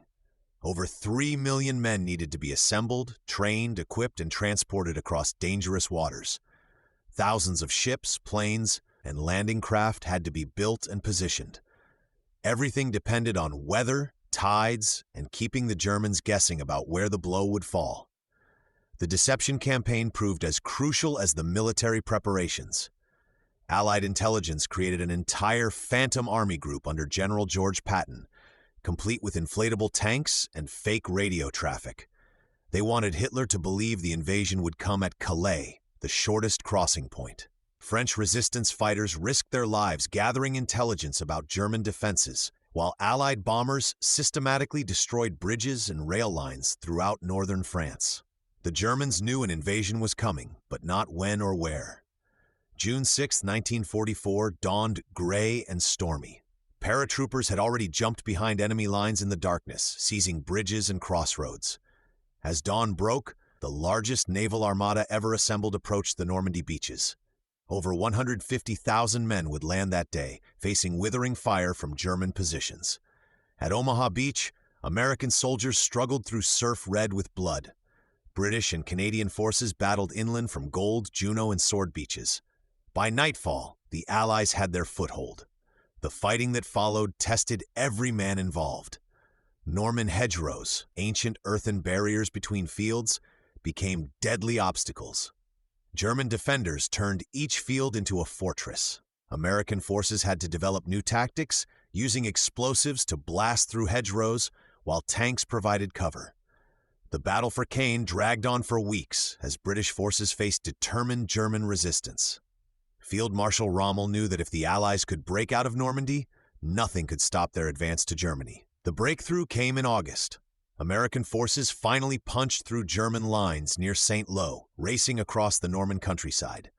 Over 3 million men needed to be assembled, trained, equipped, and transported across dangerous waters. Thousands of ships, planes, and landing craft had to be built and positioned. Everything depended on weather, tides, and keeping the Germans guessing about where the blow would fall. The deception campaign proved as crucial as the military preparations. Allied intelligence created an entire Phantom Army group under General George Patton, complete with inflatable tanks and fake radio traffic. They wanted Hitler to believe the invasion would come at Calais, the shortest crossing point. French resistance fighters risked their lives gathering intelligence about German defenses, while Allied bombers systematically destroyed bridges and rail lines throughout northern France. The Germans knew an invasion was coming, but not when or where. June 6, 1944 dawned gray and stormy. Paratroopers had already jumped behind enemy lines in the darkness, seizing bridges and crossroads. As dawn broke, the largest naval armada ever assembled approached the Normandy beaches. Over 150,000 men would land that day, facing withering fire from German positions. At Omaha Beach, American soldiers struggled through surf red with blood. British and Canadian forces battled inland from Gold, Juno, and Sword beaches. By nightfall, the Allies had their foothold. The fighting that followed tested every man involved. Norman hedgerows, ancient earthen barriers between fields, became deadly obstacles. German defenders turned each field into a fortress. American forces had to develop new tactics, using explosives to blast through hedgerows, while tanks provided cover. The battle for Caen dragged on for weeks as British forces faced determined German resistance. Field Marshal Rommel knew that if the Allies could break out of Normandy, nothing could stop their advance to Germany. The breakthrough came in August. American forces finally punched through German lines near St. Lo, racing across the Norman countryside.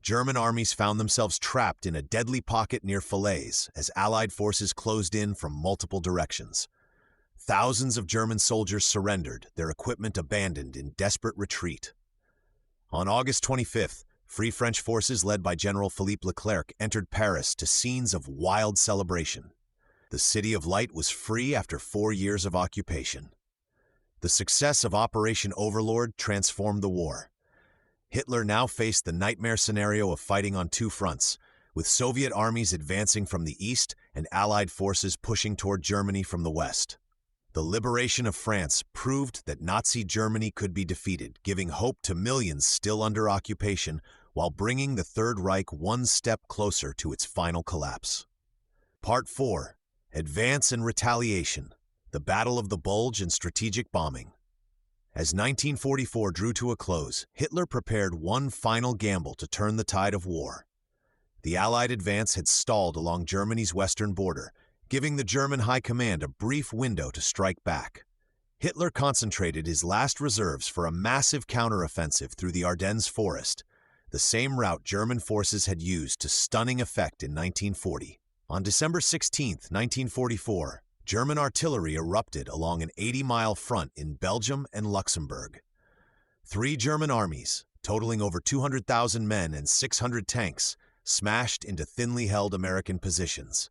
German armies found themselves trapped in a deadly pocket near Falaise as Allied forces closed in from multiple directions. Thousands of German soldiers surrendered, their equipment abandoned in desperate retreat. On August 25th, Free French forces led by General Philippe Leclerc entered Paris to scenes of wild celebration. The City of Light was free after 4 years of occupation. The success of Operation Overlord transformed the war. Hitler now faced the nightmare scenario of fighting on two fronts, with Soviet armies advancing from the east and Allied forces pushing toward Germany from the west. The liberation of France proved that Nazi Germany could be defeated, giving hope to millions still under occupation while bringing the Third Reich one step closer to its final collapse. Part 4. Advance and Retaliation. The Battle of the Bulge and Strategic Bombing. As 1944 drew to a close, Hitler prepared one final gamble to turn the tide of war. The Allied advance had stalled along Germany's western border, giving the German High Command a brief window to strike back. Hitler concentrated his last reserves for a massive counteroffensive through the Ardennes forest, the same route German forces had used to stunning effect in 1940. On December 16, 1944, German artillery erupted along an 80-mile front in Belgium and Luxembourg. 3 German armies, totaling over 200,000 men and 600 tanks, smashed into thinly held American positions.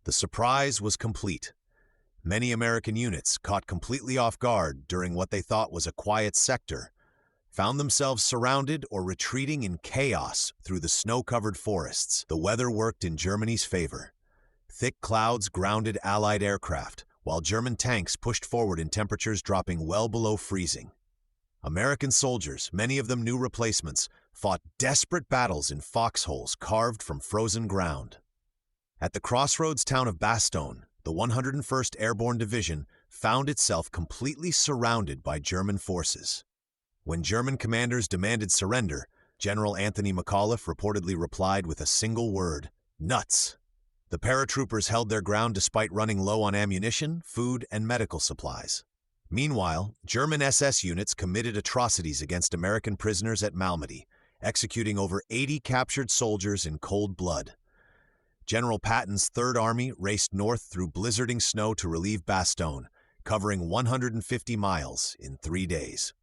The surprise was complete. Many American units, caught completely off guard during what they thought was a quiet sector, found themselves surrounded or retreating in chaos through the snow-covered forests. The weather worked in Germany's favor. Thick clouds grounded Allied aircraft, while German tanks pushed forward in temperatures dropping well below freezing. American soldiers, many of them new replacements, fought desperate battles in foxholes carved from frozen ground. At the crossroads town of Bastogne, the 101st Airborne Division found itself completely surrounded by German forces. When German commanders demanded surrender, General Anthony McAuliffe reportedly replied with a single word: nuts. The paratroopers held their ground despite running low on ammunition, food, and medical supplies. Meanwhile, German SS units committed atrocities against American prisoners at Malmedy, executing over 80 captured soldiers in cold blood. General Patton's Third Army raced north through blizzarding snow to relieve Bastogne, covering 150 miles in 3 days.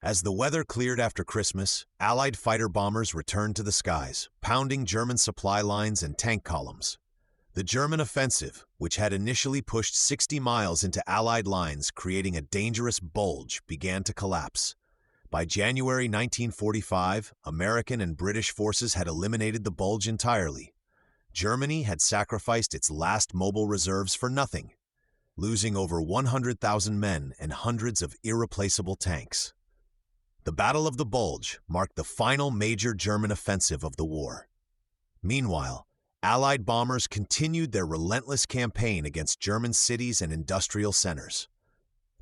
As the weather cleared after Christmas, Allied fighter bombers returned to the skies, pounding German supply lines and tank columns. The German offensive, which had initially pushed 60 miles into Allied lines, creating a dangerous bulge, began to collapse. By January 1945, American and British forces had eliminated the bulge entirely. Germany had sacrificed its last mobile reserves for nothing, losing over 100,000 men and hundreds of irreplaceable tanks. The Battle of the Bulge marked the final major German offensive of the war. Meanwhile, Allied bombers continued their relentless campaign against German cities and industrial centers.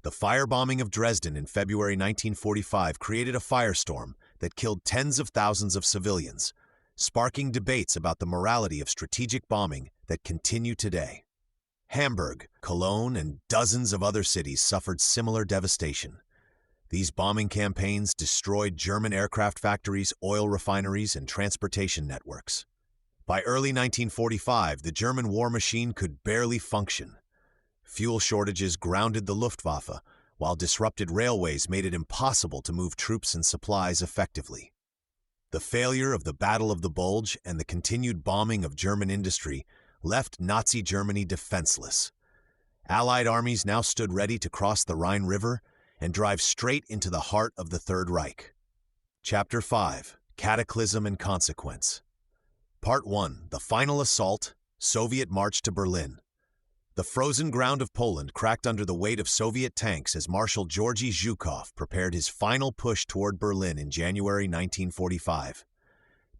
The firebombing of Dresden in February 1945 created a firestorm that killed tens of thousands of civilians, sparking debates about the morality of strategic bombing that continue today. Hamburg, Cologne, and dozens of other cities suffered similar devastation. These bombing campaigns destroyed German aircraft factories, oil refineries, and transportation networks. By early 1945, the German war machine could barely function. Fuel shortages grounded the Luftwaffe, while disrupted railways made it impossible to move troops and supplies effectively. The failure of the Battle of the Bulge and the continued bombing of German industry left Nazi Germany defenseless. Allied armies now stood ready to cross the Rhine River and drive straight into the heart of the Third Reich. Chapter 5. Cataclysm and Consequence. Part 1. The Final Assault, Soviet March to Berlin. The frozen ground of Poland cracked under the weight of Soviet tanks as Marshal Georgy Zhukov prepared his final push toward Berlin in January 1945.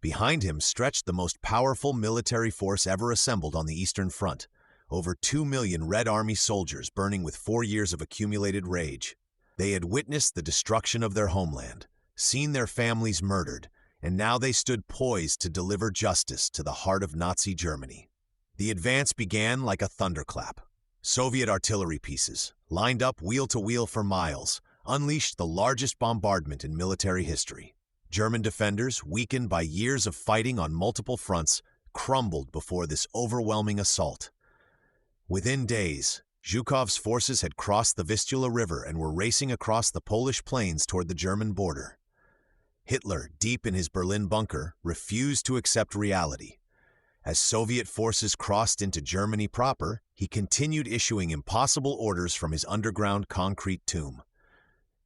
Behind him stretched the most powerful military force ever assembled on the Eastern Front, over 2 million Red Army soldiers burning with 4 years of accumulated rage. They had witnessed the destruction of their homeland, seen their families murdered, and now they stood poised to deliver justice to the heart of Nazi Germany. The advance began like a thunderclap. Soviet artillery pieces, lined up wheel to wheel for miles, unleashed the largest bombardment in military history. German defenders, weakened by years of fighting on multiple fronts, crumbled before this overwhelming assault. Within days, Zhukov's forces had crossed the Vistula River and were racing across the Polish plains toward the German border. Hitler, deep in his Berlin bunker, refused to accept reality. As Soviet forces crossed into Germany proper, he continued issuing impossible orders from his underground concrete tomb.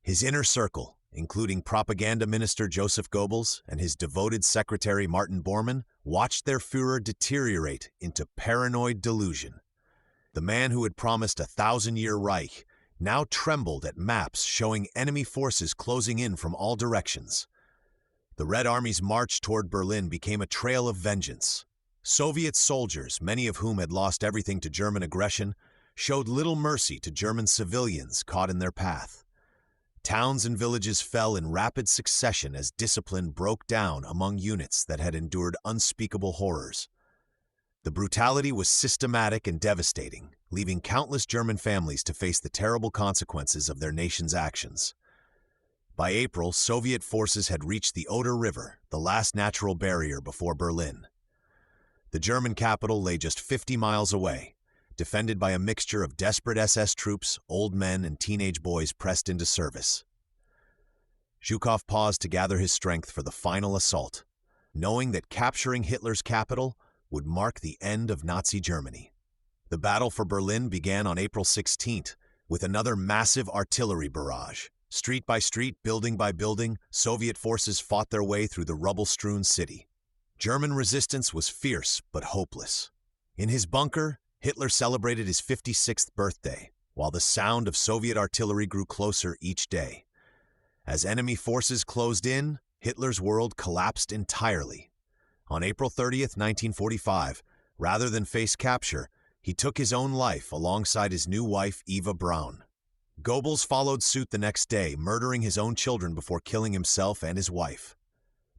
His inner circle, including propaganda minister Joseph Goebbels and his devoted secretary Martin Bormann, watched their Führer deteriorate into paranoid delusion. The man who had promised a 1,000-year Reich now trembled at maps showing enemy forces closing in from all directions. The Red Army's march toward Berlin became a trail of vengeance. Soviet soldiers, many of whom had lost everything to German aggression, showed little mercy to German civilians caught in their path. Towns and villages fell in rapid succession as discipline broke down among units that had endured unspeakable horrors. The brutality was systematic and devastating, leaving countless German families to face the terrible consequences of their nation's actions. By April, Soviet forces had reached the Oder River, the last natural barrier before Berlin. The German capital lay just 50 miles away, defended by a mixture of desperate SS troops, old men, and teenage boys pressed into service. Zhukov paused to gather his strength for the final assault, knowing that capturing Hitler's capital would mark the end of Nazi Germany. The battle for Berlin began on April 16th, with another massive artillery barrage. Street by street, building by building, Soviet forces fought their way through the rubble-strewn city. German resistance was fierce but hopeless. In his bunker, Hitler celebrated his 56th birthday, while the sound of Soviet artillery grew closer each day. As enemy forces closed in, Hitler's world collapsed entirely. On April 30th, 1945, rather than face capture, he took his own life alongside his new wife, Eva Braun. Goebbels followed suit the next day, murdering his own children before killing himself and his wife.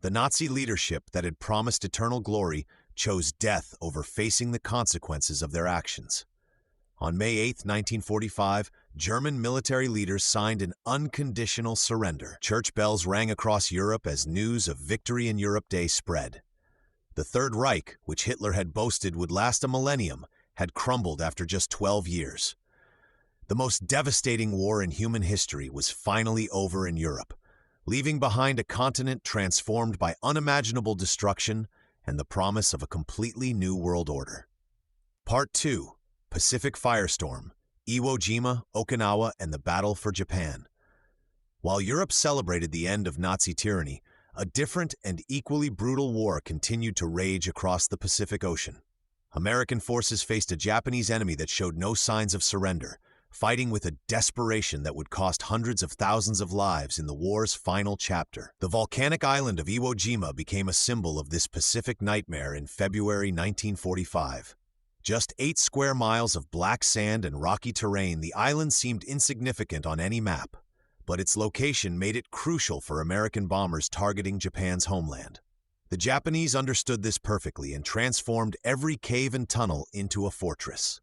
The Nazi leadership that had promised eternal glory chose death over facing the consequences of their actions. On May 8, 1945, German military leaders signed an unconditional surrender. Church bells rang across Europe as news of Victory in Europe Day spread. The Third Reich, which Hitler had boasted would last a millennium, had crumbled after just 12 years. The most devastating war in human history was finally over in Europe, leaving behind a continent transformed by unimaginable destruction and the promise of a completely new world order. Part 2. Pacific Firestorm, Iwo Jima, Okinawa, and the Battle for Japan. While Europe celebrated the end of Nazi tyranny, a different and equally brutal war continued to rage across the Pacific Ocean. American forces faced a Japanese enemy that showed no signs of surrender, fighting with a desperation that would cost hundreds of thousands of lives in the war's final chapter. The volcanic island of Iwo Jima became a symbol of this Pacific nightmare in February 1945. Just 8 square miles of black sand and rocky terrain, the island seemed insignificant on any map, but its location made it crucial for American bombers targeting Japan's homeland. The Japanese understood this perfectly and transformed every cave and tunnel into a fortress.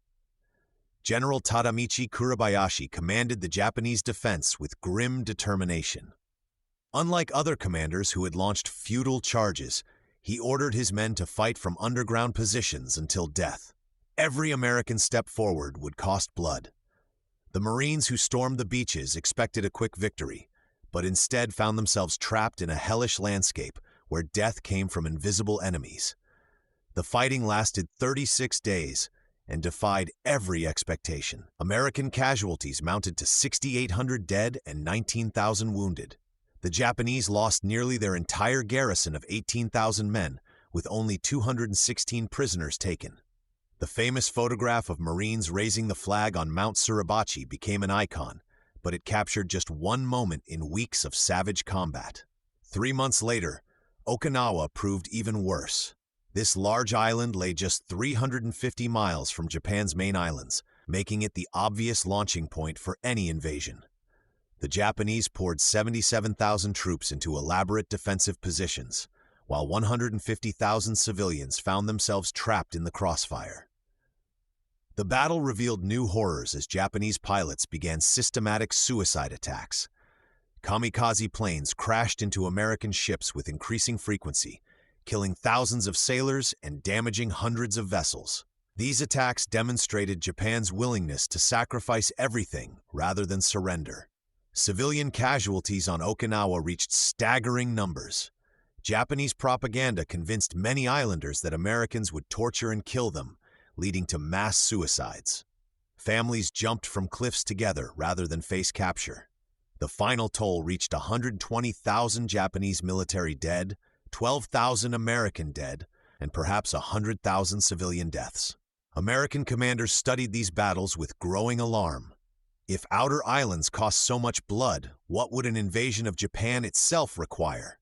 General Tadamichi Kurabayashi commanded the Japanese defense with grim determination. Unlike other commanders who had launched futile charges, he ordered his men to fight from underground positions until death. Every American step forward would cost blood. The Marines who stormed the beaches expected a quick victory, but instead found themselves trapped in a hellish landscape where death came from invisible enemies. The fighting lasted 36 days, and defied every expectation. American casualties mounted to 6,800 dead and 19,000 wounded. The Japanese lost nearly their entire garrison of 18,000 men, with only 216 prisoners taken. The famous photograph of Marines raising the flag on Mount Suribachi became an icon, but it captured just one moment in weeks of savage combat. 3 months later, Okinawa proved even worse. This large island lay just 350 miles from Japan's main islands, making it the obvious launching point for any invasion. The Japanese poured 77,000 troops into elaborate defensive positions, while 150,000 civilians found themselves trapped in the crossfire. The battle revealed new horrors as Japanese pilots began systematic suicide attacks. Kamikaze planes crashed into American ships with increasing frequency, killing thousands of sailors and damaging hundreds of vessels. These attacks demonstrated Japan's willingness to sacrifice everything rather than surrender. Civilian casualties on Okinawa reached staggering numbers. Japanese propaganda convinced many islanders that Americans would torture and kill them, leading to mass suicides. Families jumped from cliffs together rather than face capture. The final toll reached 120,000 Japanese military dead, 12,000 American dead, and perhaps 100,000 civilian deaths. American commanders studied these battles with growing alarm. If outer islands cost so much blood, what would an invasion of Japan itself require?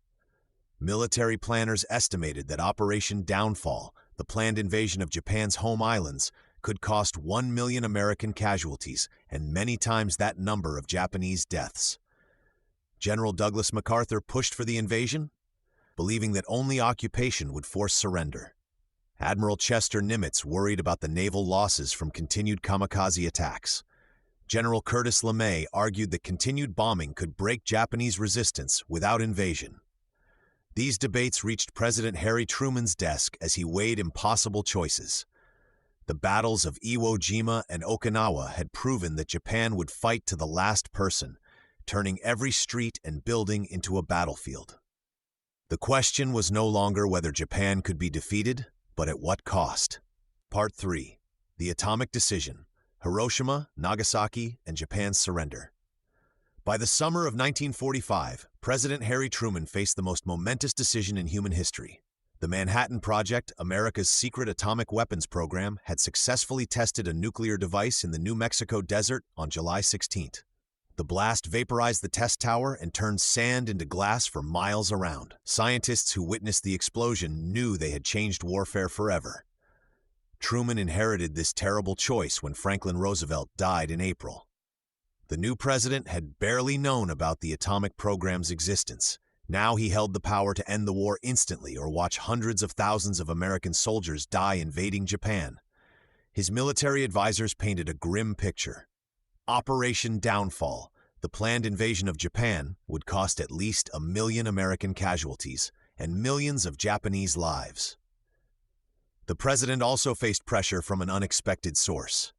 Military planners estimated that Operation Downfall, the planned invasion of Japan's home islands, could cost 1 million American casualties and many times that number of Japanese deaths. General Douglas MacArthur pushed for the invasion, believing that only occupation would force surrender. Admiral Chester Nimitz worried about the naval losses from continued kamikaze attacks. General Curtis LeMay argued that continued bombing could break Japanese resistance without invasion. These debates reached President Harry Truman's desk as he weighed impossible choices. The battles of Iwo Jima and Okinawa had proven that Japan would fight to the last person, turning every street and building into a battlefield. The question was no longer whether Japan could be defeated, but at what cost. Part 3. The Atomic Decision: Hiroshima, Nagasaki, and Japan's Surrender. By the summer of 1945, President Harry Truman faced the most momentous decision in human history. The Manhattan Project, America's secret atomic weapons program, had successfully tested a nuclear device in the New Mexico desert on July 16th. The blast vaporized the test tower and turned sand into glass for miles around. Scientists who witnessed the explosion knew they had changed warfare forever. Truman inherited this terrible choice when Franklin Roosevelt died in April. The new president had barely known about the atomic program's existence. Now he held the power to end the war instantly or watch hundreds of thousands of American soldiers die invading Japan. His military advisors painted a grim picture. Operation Downfall, the planned invasion of Japan, would cost at least 1 million American casualties and millions of Japanese lives. The president also faced pressure from an unexpected source.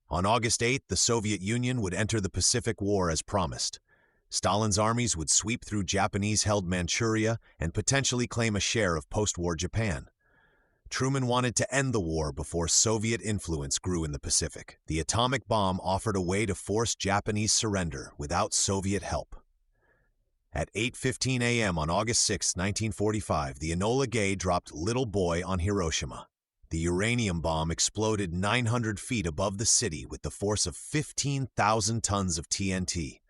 On August 8th, the Soviet Union would enter the Pacific War as promised. Stalin's armies would sweep through Japanese-held Manchuria and potentially claim a share of post-war Japan. Truman wanted to end the war before Soviet influence grew in the Pacific. The atomic bomb offered a way to force Japanese surrender without Soviet help. At 8:15 a.m. on August 6, 1945, the Enola Gay dropped Little Boy on Hiroshima. The uranium bomb exploded 900 feet above the city with the force of 15,000 tons of TNT.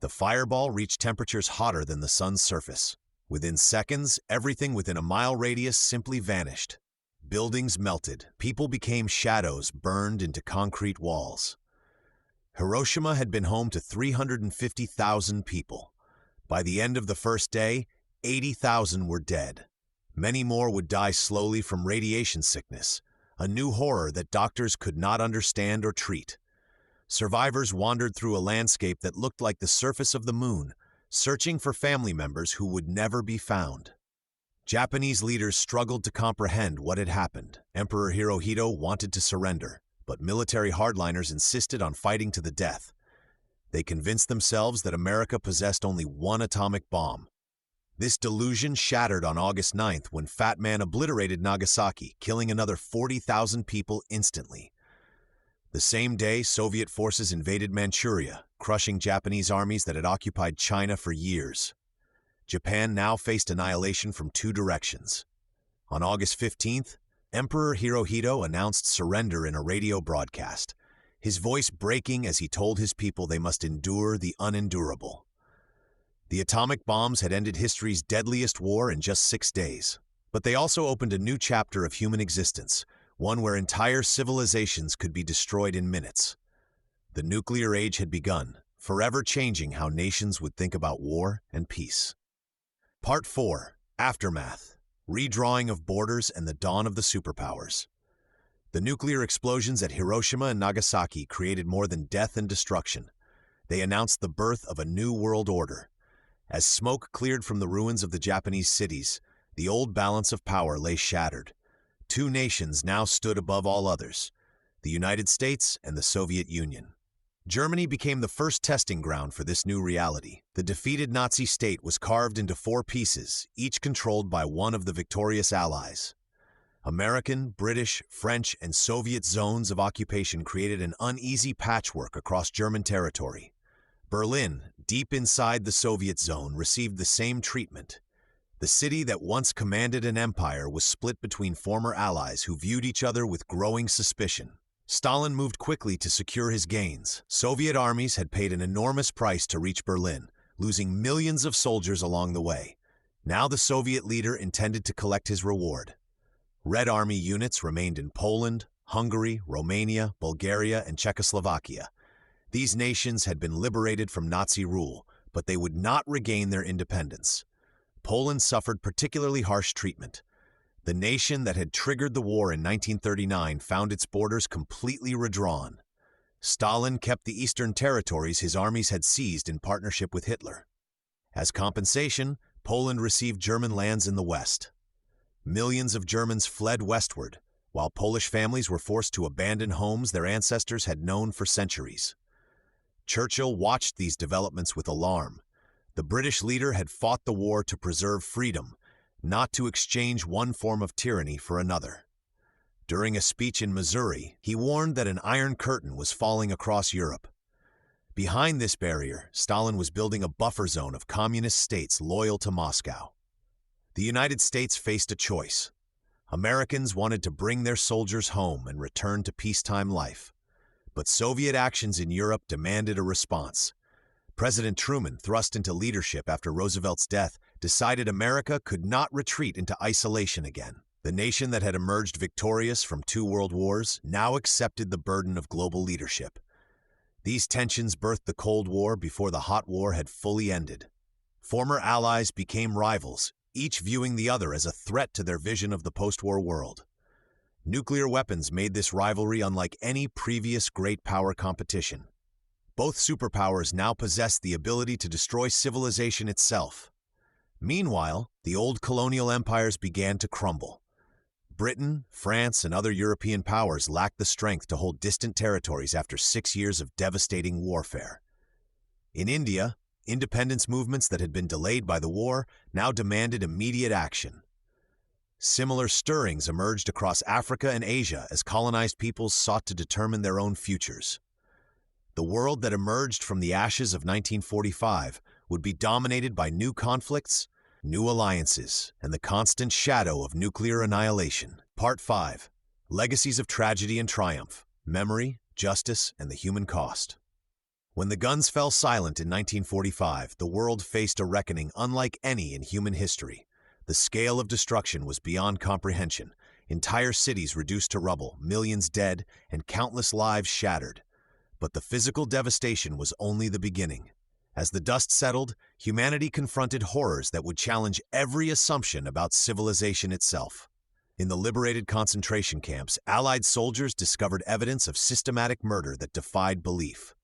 The fireball reached temperatures hotter than the sun's surface. Within seconds, everything within a mile radius simply vanished. Buildings melted. People became shadows burned into concrete walls. Hiroshima had been home to 350,000 people. By the end of the first day, 80,000 were dead. Many more would die slowly from radiation sickness, a new horror that doctors could not understand or treat. Survivors wandered through a landscape that looked like the surface of the moon, searching for family members who would never be found. Japanese leaders struggled to comprehend what had happened. Emperor Hirohito wanted to surrender, but military hardliners insisted on fighting to the death. They convinced themselves that America possessed only one atomic bomb. This delusion shattered on August 9th when Fat Man obliterated Nagasaki, killing another 40,000 people instantly. The same day, Soviet forces invaded Manchuria, crushing Japanese armies that had occupied China for years. Japan now faced annihilation from two directions. On August 15th, Emperor Hirohito announced surrender in a radio broadcast, his voice breaking as he told his people they must endure the unendurable. The atomic bombs had ended history's deadliest war in just 6 days, but they also opened a new chapter of human existence, one where entire civilizations could be destroyed in minutes. The nuclear age had begun, forever changing how nations would think about war and peace. Part 4. Aftermath: Redrawing of Borders and the Dawn of the Superpowers. The nuclear explosions at Hiroshima and Nagasaki created more than death and destruction. They announced the birth of a new world order. As smoke cleared from the ruins of the Japanese cities, the old balance of power lay shattered. two nations now stood above all others: the United States and the Soviet Union. Germany became the first testing ground for this new reality. The defeated Nazi state was carved into four pieces, each controlled by one of the victorious allies. American, British, French, and Soviet zones of occupation created an uneasy patchwork across German territory. Berlin, deep inside the Soviet zone, received the same treatment. The city that once commanded an empire was split between former allies who viewed each other with growing suspicion. Stalin moved quickly to secure his gains. Soviet armies had paid an enormous price to reach Berlin, losing millions of soldiers along the way. Now the Soviet leader intended to collect his reward. Red Army units remained in Poland, Hungary, Romania, Bulgaria, and Czechoslovakia. These nations had been liberated from Nazi rule, but they would not regain their independence. Poland suffered particularly harsh treatment. The nation that had triggered the war in 1939 found its borders completely redrawn. Stalin kept the eastern territories his armies had seized in partnership with Hitler. As compensation, Poland received German lands in the west. Millions of Germans fled westward, while Polish families were forced to abandon homes their ancestors had known for centuries. Churchill watched these developments with alarm. The British leader had fought the war to preserve freedom, not to exchange one form of tyranny for another. During a speech in Missouri, he warned that an iron curtain was falling across Europe. Behind this barrier, Stalin was building a buffer zone of communist states loyal to Moscow. The United States faced a choice. Americans wanted to bring their soldiers home and return to peacetime life. But Soviet actions in Europe demanded a response. President Truman, thrust into leadership after Roosevelt's death, decided America could not retreat into isolation again. The nation that had emerged victorious from 2 world wars now accepted the burden of global leadership. These tensions birthed the Cold War before the Hot War had fully ended. Former allies became rivals, each viewing the other as a threat to their vision of the post-war world. Nuclear weapons made this rivalry unlike any previous great power competition. Both superpowers now possessed the ability to destroy civilization itself. Meanwhile, the old colonial empires began to crumble. Britain, France, and other European powers lacked the strength to hold distant territories after 6 years of devastating warfare. In India, independence movements that had been delayed by the war now demanded immediate action. Similar stirrings emerged across Africa and Asia as colonized peoples sought to determine their own futures. The world that emerged from the ashes of 1945 would be dominated by new conflicts, new alliances, and the constant shadow of nuclear annihilation. Part 5. Legacies of Tragedy and Triumph: Memory, Justice, and the Human Cost. When the guns fell silent in 1945, the world faced a reckoning unlike any in human history. The scale of destruction was beyond comprehension. Entire cities reduced to rubble, millions dead, and countless lives shattered. But the physical devastation was only the beginning. As the dust settled, humanity confronted horrors that would challenge every assumption about civilization itself. In the liberated concentration camps, Allied soldiers discovered evidence of systematic murder that defied belief.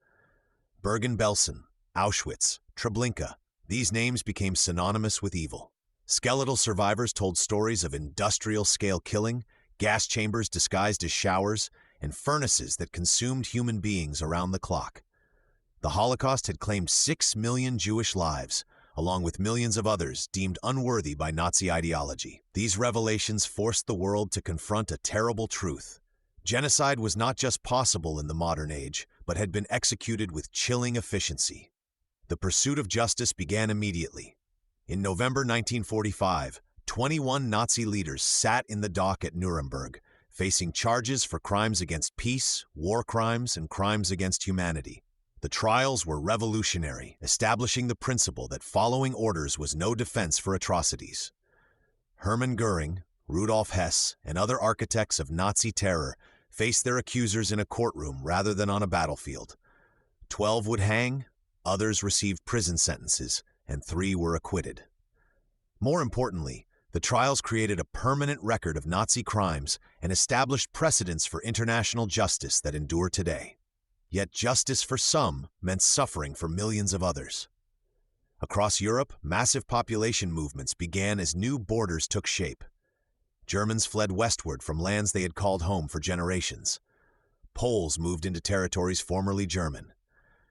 Bergen-Belsen, Auschwitz, Treblinka, these names became synonymous with evil. Skeletal survivors told stories of industrial-scale killing, gas chambers disguised as showers, and furnaces that consumed human beings around the clock. The Holocaust had claimed 6 million Jewish lives, along with millions of others deemed unworthy by Nazi ideology. These revelations forced the world to confront a terrible truth. Genocide was not just possible in the modern age, but had been executed with chilling efficiency. The pursuit of justice began immediately. In November 1945, 21 Nazi leaders sat in the dock at Nuremberg, facing charges for crimes against peace, war crimes, and crimes against humanity. The trials were revolutionary, establishing the principle that following orders was no defense for atrocities. Hermann Göring, Rudolf Hess, and other architects of Nazi terror faced their accusers in a courtroom rather than on a battlefield. 12 would hang, others received prison sentences, and 3 were acquitted. More importantly, the trials created a permanent record of Nazi crimes and established precedents for international justice that endure today. Yet justice for some meant suffering for millions of others. Across Europe, massive population movements began as new borders took shape. Germans fled westward from lands they had called home for generations. Poles moved into territories formerly German.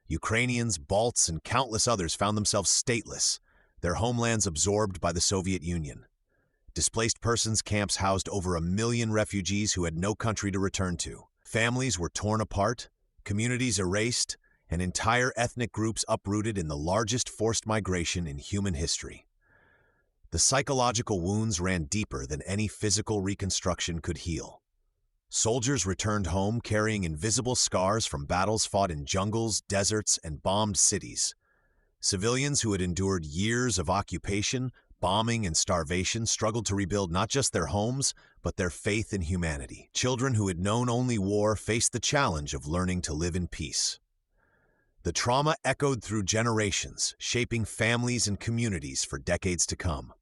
Ukrainians, Balts, and countless others found themselves stateless, their homelands absorbed by the Soviet Union. Displaced persons camps housed over 1 million refugees who had no country to return to. Families were torn apart, communities erased, and entire ethnic groups uprooted in the largest forced migration in human history. The psychological wounds ran deeper than any physical reconstruction could heal. Soldiers returned home carrying invisible scars from battles fought in jungles, deserts, and bombed cities. Civilians who had endured years of occupation, bombing, and starvation struggled to rebuild not just their homes, but their faith in humanity. Children who had known only war faced the challenge of learning to live in peace. The trauma echoed through generations, shaping families and communities for decades to come.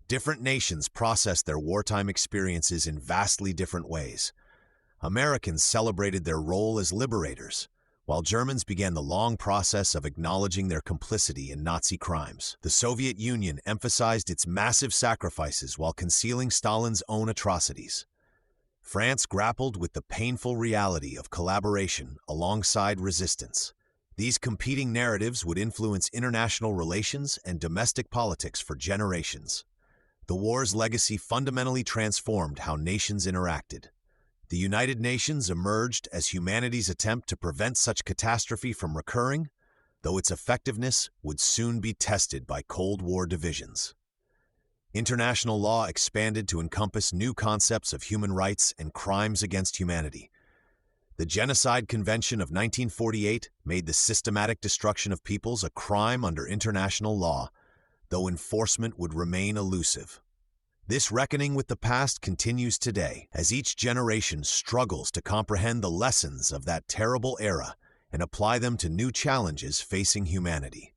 Different nations processed their wartime experiences in vastly different ways. Americans celebrated their role as liberators, while Germans began the long process of acknowledging their complicity in Nazi crimes. The Soviet Union emphasized its massive sacrifices while concealing Stalin's own atrocities. France grappled with the painful reality of collaboration alongside resistance. These competing narratives would influence international relations and domestic politics for generations. The war's legacy fundamentally transformed how nations interacted. The United Nations emerged as humanity's attempt to prevent such catastrophe from recurring, though its effectiveness would soon be tested by Cold War divisions. International law expanded to encompass new concepts of human rights and crimes against humanity. The Genocide Convention of 1948 made the systematic destruction of peoples a crime under international law, though enforcement would remain elusive. This reckoning with the past continues today, as each generation struggles to comprehend the lessons of that terrible era and apply them to new challenges facing humanity.